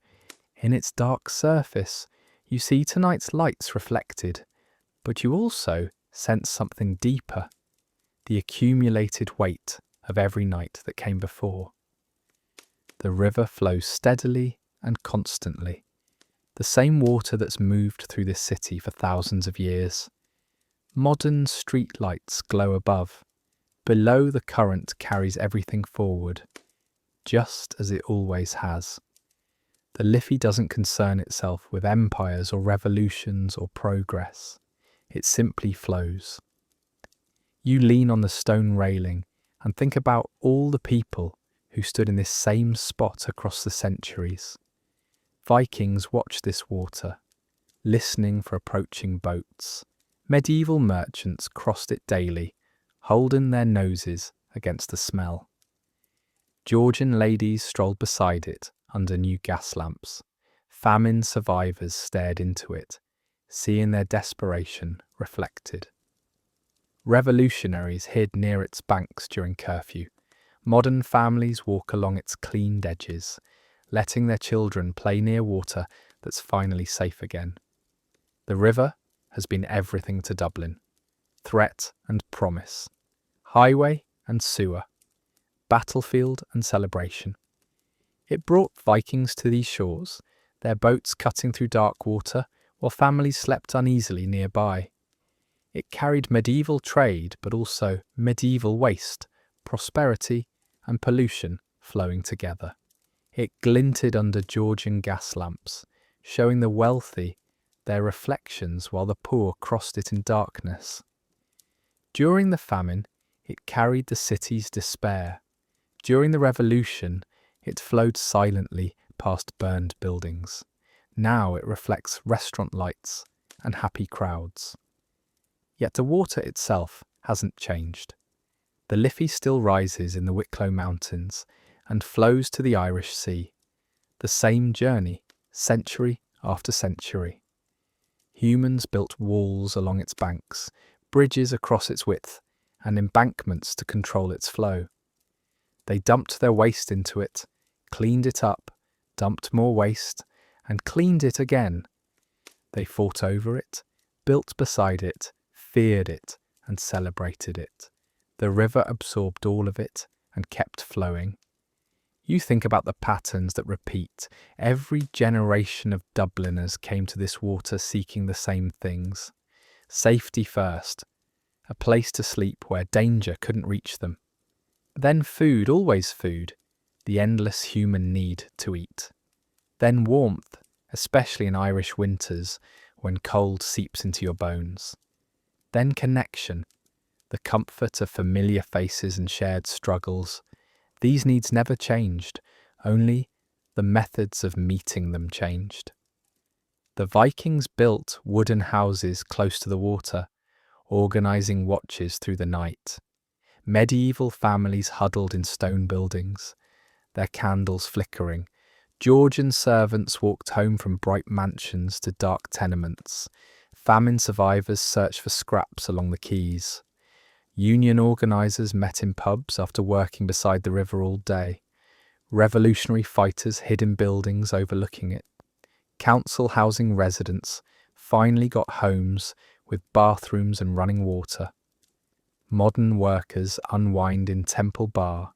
In its dark surface, you see tonight's lights reflected, but you also sense something deeper, the accumulated weight of every night that came before. The river flows steadily and constantly, the same water that's moved through this city for thousands of years. Modern street lights glow above. Below, the current carries everything forward, just as it always has. The Liffey doesn't concern itself with empires or revolutions or progress. it simply flows. You lean on the stone railing and think about all the people who stood in this same spot across the centuries. Vikings watched this water, listening for approaching boats. Medieval merchants crossed it daily, holding their noses against the smell. Georgian ladies strolled beside it under new gas lamps. Famine survivors stared into it, seeing their desperation reflected. Revolutionaries hid near its banks during curfew. Modern families walk along its cleaned edges, letting their children play near water that's finally safe again. The river has been everything to Dublin: threat and promise, highway and sewer, battlefield and celebration. It brought Vikings to these shores, their boats cutting through dark water while families slept uneasily nearby. It carried medieval trade, but also medieval waste, prosperity and pollution flowing together. It glinted under Georgian gas lamps, showing the wealthy their reflections while the poor crossed it in darkness. During the famine, it carried the city's despair. During the revolution, it flowed silently past burned buildings. Now it reflects restaurant lights and happy crowds. Yet the water itself hasn't changed. The Liffey still rises in the Wicklow Mountains and flows to the Irish Sea. The same journey, century after century. Humans built walls along its banks, bridges across its width, and embankments to control its flow. They dumped their waste into it, cleaned it up, dumped more waste, and cleaned it again. They fought over it, built beside it, feared it, and celebrated it. The river absorbed all of it and kept flowing. You think about the patterns that repeat. Every generation of Dubliners came to this water seeking the same things. Safety first, a place to sleep where danger couldn't reach them. Then food, always food, the endless human need to eat. Then warmth, especially in Irish winters when cold seeps into your bones. Then connection, the comfort of familiar faces and shared struggles. These needs never changed, only the methods of meeting them changed. The Vikings built wooden houses close to the water, organising watches through the night. Medieval families huddled in stone buildings, their candles flickering. Georgian servants walked home from bright mansions to dark tenements. Famine survivors searched for scraps along the quays. Union organisers met in pubs after working beside the river all day. Revolutionary fighters hid in buildings overlooking it. Council housing residents finally got homes with bathrooms and running water. Modern workers unwind in Temple Bar,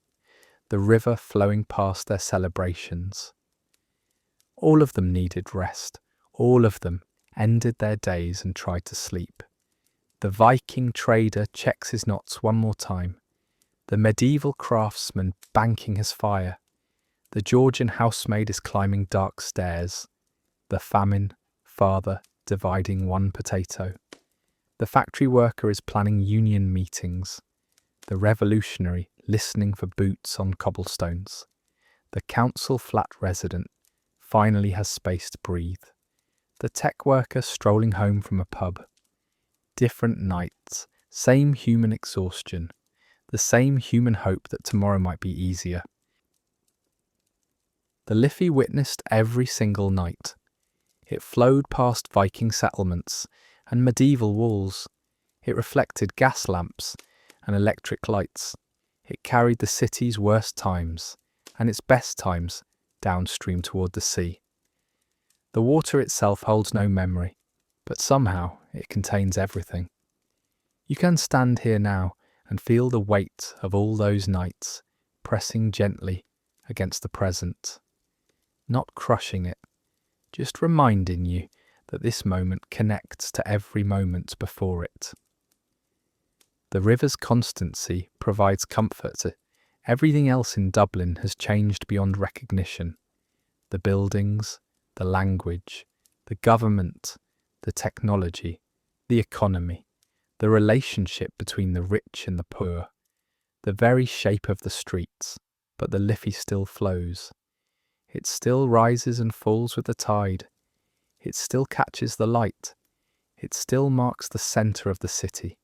the river flowing past their celebrations. All of them needed rest. All of them ended their days and tried to sleep. The Viking trader checks his knots one more time. The medieval craftsman banking his fire. The Georgian housemaid is climbing dark stairs. The famine father dividing one potato. The factory worker is planning union meetings. The revolutionary listening for boots on cobblestones. The council flat resident finally has space to breathe. The tech worker strolling home from a pub. Different nights, same human exhaustion, the same human hope that tomorrow might be easier. The Liffey witnessed every single night. It flowed past Viking settlements and medieval walls. It reflected gas lamps and electric lights. It carried the city's worst times and its best times downstream toward the sea. The water itself holds no memory, but somehow it contains everything. You can stand here now and feel the weight of all those nights pressing gently against the present, not crushing it, just reminding you that this moment connects to every moment before it. The river's constancy provides comfort. Everything else in Dublin has changed beyond recognition. The buildings, the language, the government, the technology, The economy, the relationship between the rich and the poor, the very shape of the streets, but the Liffey still flows. It still rises and falls with the tide. It still catches the light. It still marks the centre of the city.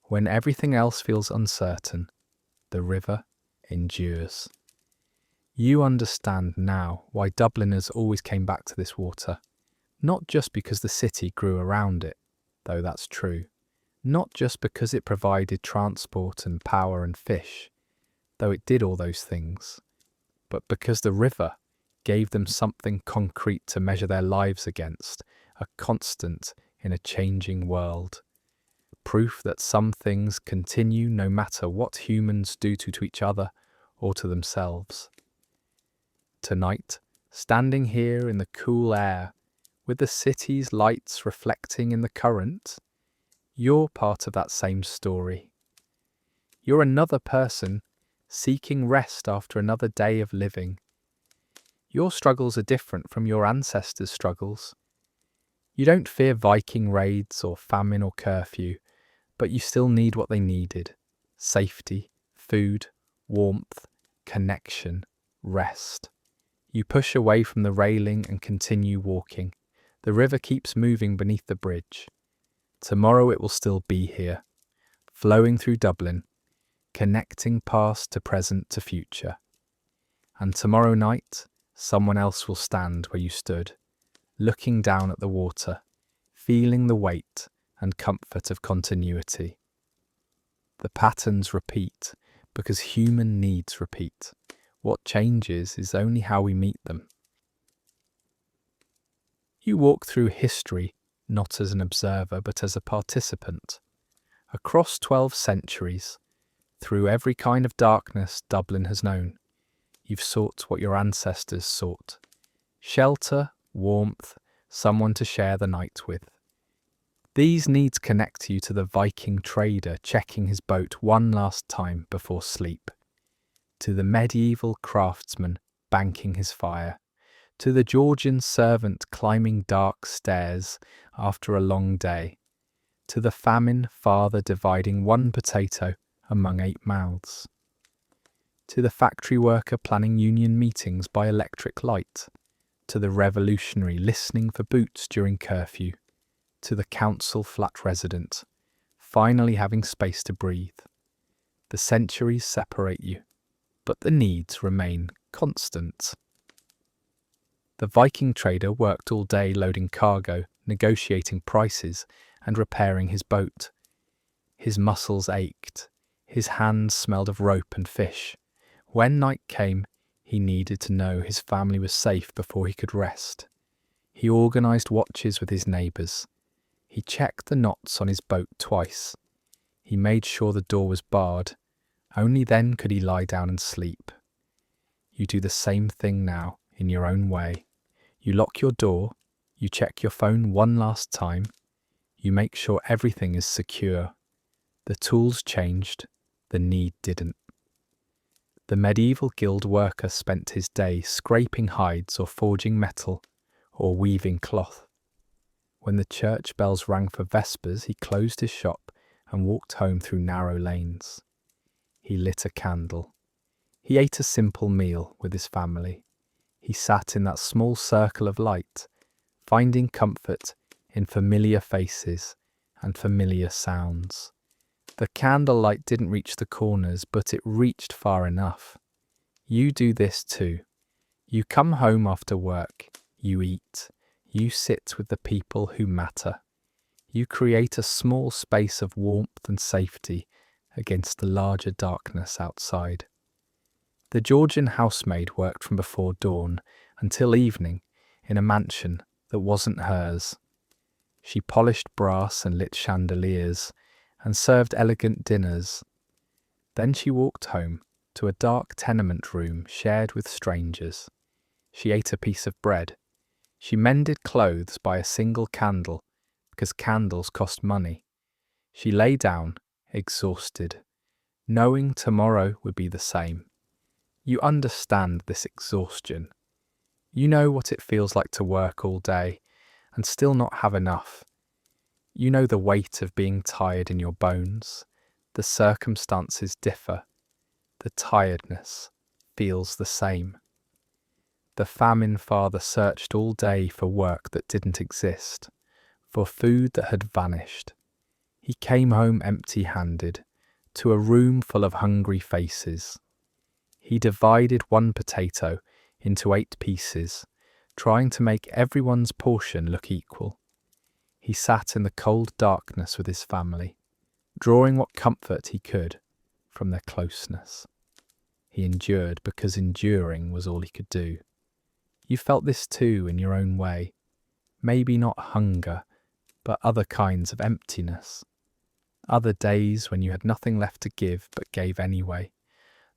When everything else feels uncertain, the river endures. You understand now why Dubliners always came back to this water. Not just because the city grew around it, though that's true. Not just because it provided transport and power and fish, though it did all those things, but because the river gave them something concrete to measure their lives against, a constant in a changing world. Proof that some things continue no matter what humans do to each other or to themselves. Tonight, standing here in the cool air, with the city's lights reflecting in the current, you're part of that same story. You're another person seeking rest after another day of living. Your struggles are different from your ancestors' struggles. You don't fear Viking raids or famine or curfew, but you still need what they needed: safety, food, warmth, connection, rest. You push away from the railing and continue walking. The river keeps moving beneath the bridge. Tomorrow it will still be here, flowing through Dublin, connecting past to present to future. And tomorrow night, someone else will stand where you stood, looking down at the water, feeling the weight and comfort of continuity. The patterns repeat because human needs repeat. What changes is only how we meet them. You walk through history not as an observer but as a participant. Across 12 centuries, through every kind of darkness Dublin has known, you've sought what your ancestors sought: shelter, warmth, someone to share the night with. These needs connect you to the Viking trader checking his boat one last time before sleep, to the medieval craftsman banking his fire, to the Georgian servant climbing dark stairs after a long day, to the famine father dividing one potato among 8 mouths, to the factory worker planning union meetings by electric light, to the revolutionary listening for boots during curfew, to the council flat resident finally having space to breathe. The centuries separate you, but the needs remain constant. The Viking trader worked all day loading cargo, negotiating prices, and repairing his boat. His muscles ached. His hands smelled of rope and fish. When night came, he needed to know his family was safe before he could rest. He organised watches with his neighbours. He checked the knots on his boat twice. He made sure the door was barred. Only then could he lie down and sleep. You do the same thing now, in your own way. You lock your door, you check your phone one last time, you make sure everything is secure. The tools changed, the need didn't. The medieval guild worker spent his day scraping hides or forging metal or weaving cloth. When the church bells rang for vespers, he closed his shop and walked home through narrow lanes. He lit a candle. He ate a simple meal with his family. He sat in that small circle of light, finding comfort in familiar faces and familiar sounds. The candlelight didn't reach the corners, but it reached far enough. You do this too. You come home after work, you eat, you sit with the people who matter. You create a small space of warmth and safety against the larger darkness outside. The Georgian housemaid worked from before dawn until evening in a mansion that wasn't hers. She polished brass and lit chandeliers and served elegant dinners. Then she walked home to a dark tenement room shared with strangers. She ate a piece of bread. She mended clothes by a single candle because candles cost money. She lay down, exhausted, knowing tomorrow would be the same. You understand this exhaustion. You know what it feels like to work all day and still not have enough. You know the weight of being tired in your bones. The circumstances differ. The tiredness feels the same. The famine father searched all day for work that didn't exist, for food that had vanished. He came home empty-handed, to a room full of hungry faces. He divided one potato into 8 pieces, trying to make everyone's portion look equal. He sat in the cold darkness with his family, drawing what comfort he could from their closeness. He endured because enduring was all he could do. You felt this too in your own way. Maybe not hunger, but other kinds of emptiness. Other days when you had nothing left to give but gave anyway.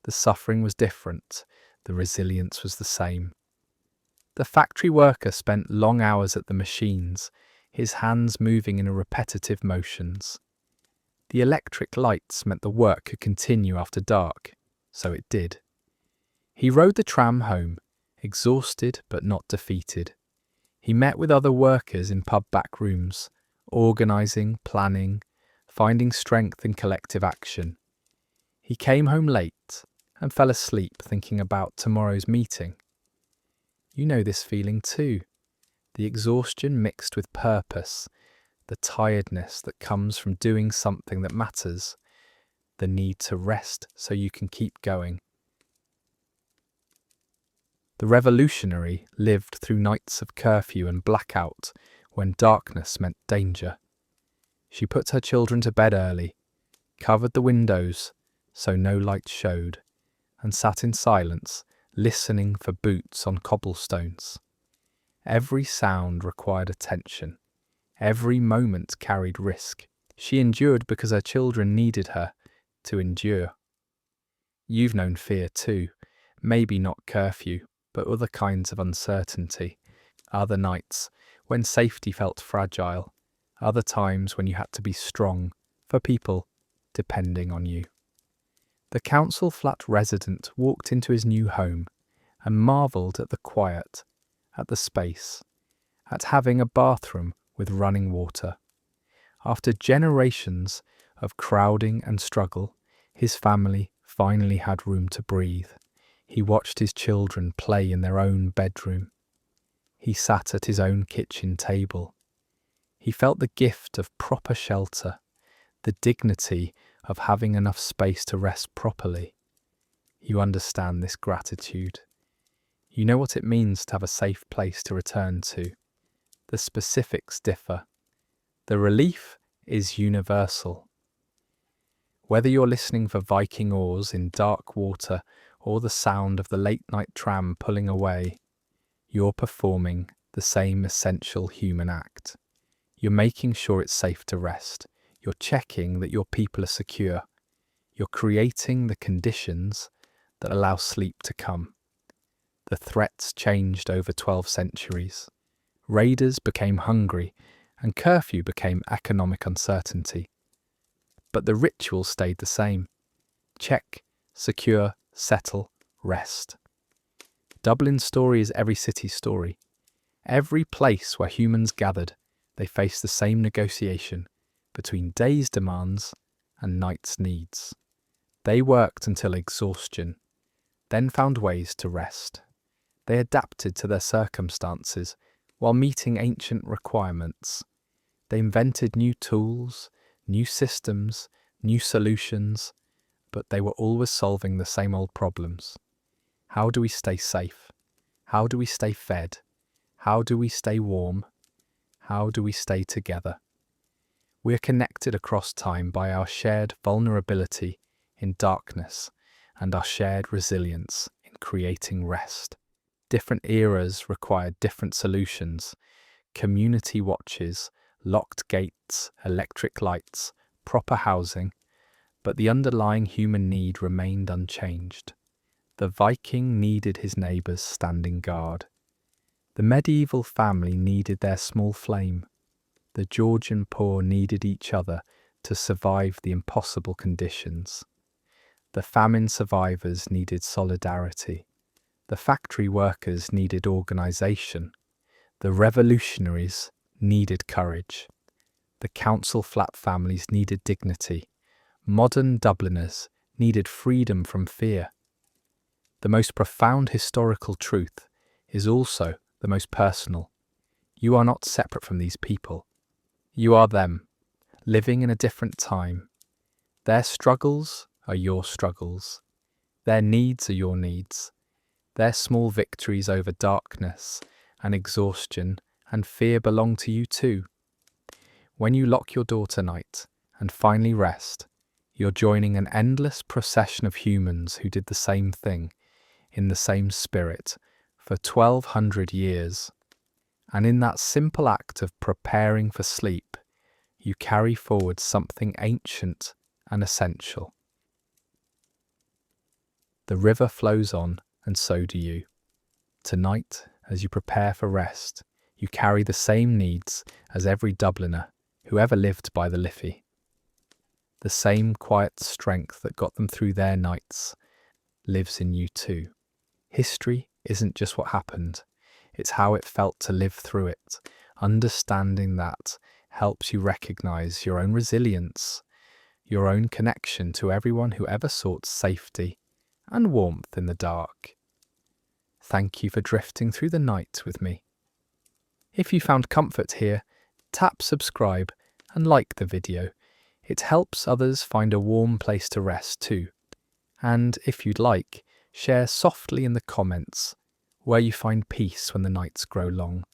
The suffering was different, the resilience was the same. The factory worker spent long hours at the machines, his hands moving in repetitive motions. The electric lights meant the work could continue after dark, so it did. He rode the tram home, exhausted but not defeated. He met with other workers in pub back rooms, organising, planning, finding strength in collective action. He came home late and fell asleep thinking about tomorrow's meeting. You know this feeling too, the exhaustion mixed with purpose, the tiredness that comes from doing something that matters, the need to rest so you can keep going. The revolutionary lived through nights of curfew and blackout when darkness meant danger. She put her children to bed early, covered the windows so no light showed, and sat in silence, listening for boots on cobblestones. Every sound required attention. Every moment carried risk. She endured because her children needed her to endure. You've known fear too, maybe not curfew, but other kinds of uncertainty. Other nights when safety felt fragile. Other times when you had to be strong for people depending on you. The council flat resident walked into his new home and marvelled at the quiet, at the space, at having a bathroom with running water. After generations of crowding and struggle, his family finally had room to breathe. He watched his children play in their own bedroom. He sat at his own kitchen table. He felt the gift of proper shelter, the dignity of having enough space to rest properly. You understand this gratitude. You know what it means to have a safe place to return to. The specifics differ. The relief is universal. Whether you're listening for Viking oars in dark water or the sound of the late-night tram pulling away, you're performing the same essential human act. You're making sure it's safe to rest. You're checking that your people are secure. You're creating the conditions that allow sleep to come. The threats changed over 12 centuries. Raiders became hungry, and curfew became economic uncertainty. But the ritual stayed the same. Check, secure, settle, rest. Dublin's story is every city's story. Every place where humans gathered, they faced the same negotiation between day's demands and night's needs. They worked until exhaustion, then found ways to rest. They adapted to their circumstances while meeting ancient requirements. They invented new tools, new systems, new solutions, but they were always solving the same old problems. How do we stay safe? How do we stay fed? How do we stay warm? How do we stay together? We are connected across time by our shared vulnerability in darkness and our shared resilience in creating rest. Different eras required different solutions. Community watches, locked gates, electric lights, proper housing, but the underlying human need remained unchanged. The Viking needed his neighbours standing guard. The medieval family needed their small flame. The Georgian poor needed each other to survive the impossible conditions. The famine survivors needed solidarity. The factory workers needed organisation. The revolutionaries needed courage. The council flat families needed dignity. Modern Dubliners needed freedom from fear. The most profound historical truth is also the most personal. You are not separate from these people. You are them, living in a different time. Their struggles are your struggles. Their needs are your needs. Their small victories over darkness and exhaustion and fear belong to you too. When you lock your door tonight and finally rest, you're joining an endless procession of humans who did the same thing, in the same spirit, for 1200 years. And in that simple act of preparing for sleep, you carry forward something ancient and essential. The river flows on, and so do you. Tonight, as you prepare for rest, you carry the same needs as every Dubliner who ever lived by the Liffey. The same quiet strength that got them through their nights lives in you too. History isn't just what happened, it's how it felt to live through it. Understanding that helps you recognize your own resilience, your own connection to everyone who ever sought safety and warmth in the dark. Thank you for drifting through the night with me. If you found comfort here, tap subscribe and like the video. It helps others find a warm place to rest too. And if you'd like, share softly in the comments where you find peace when the nights grow long.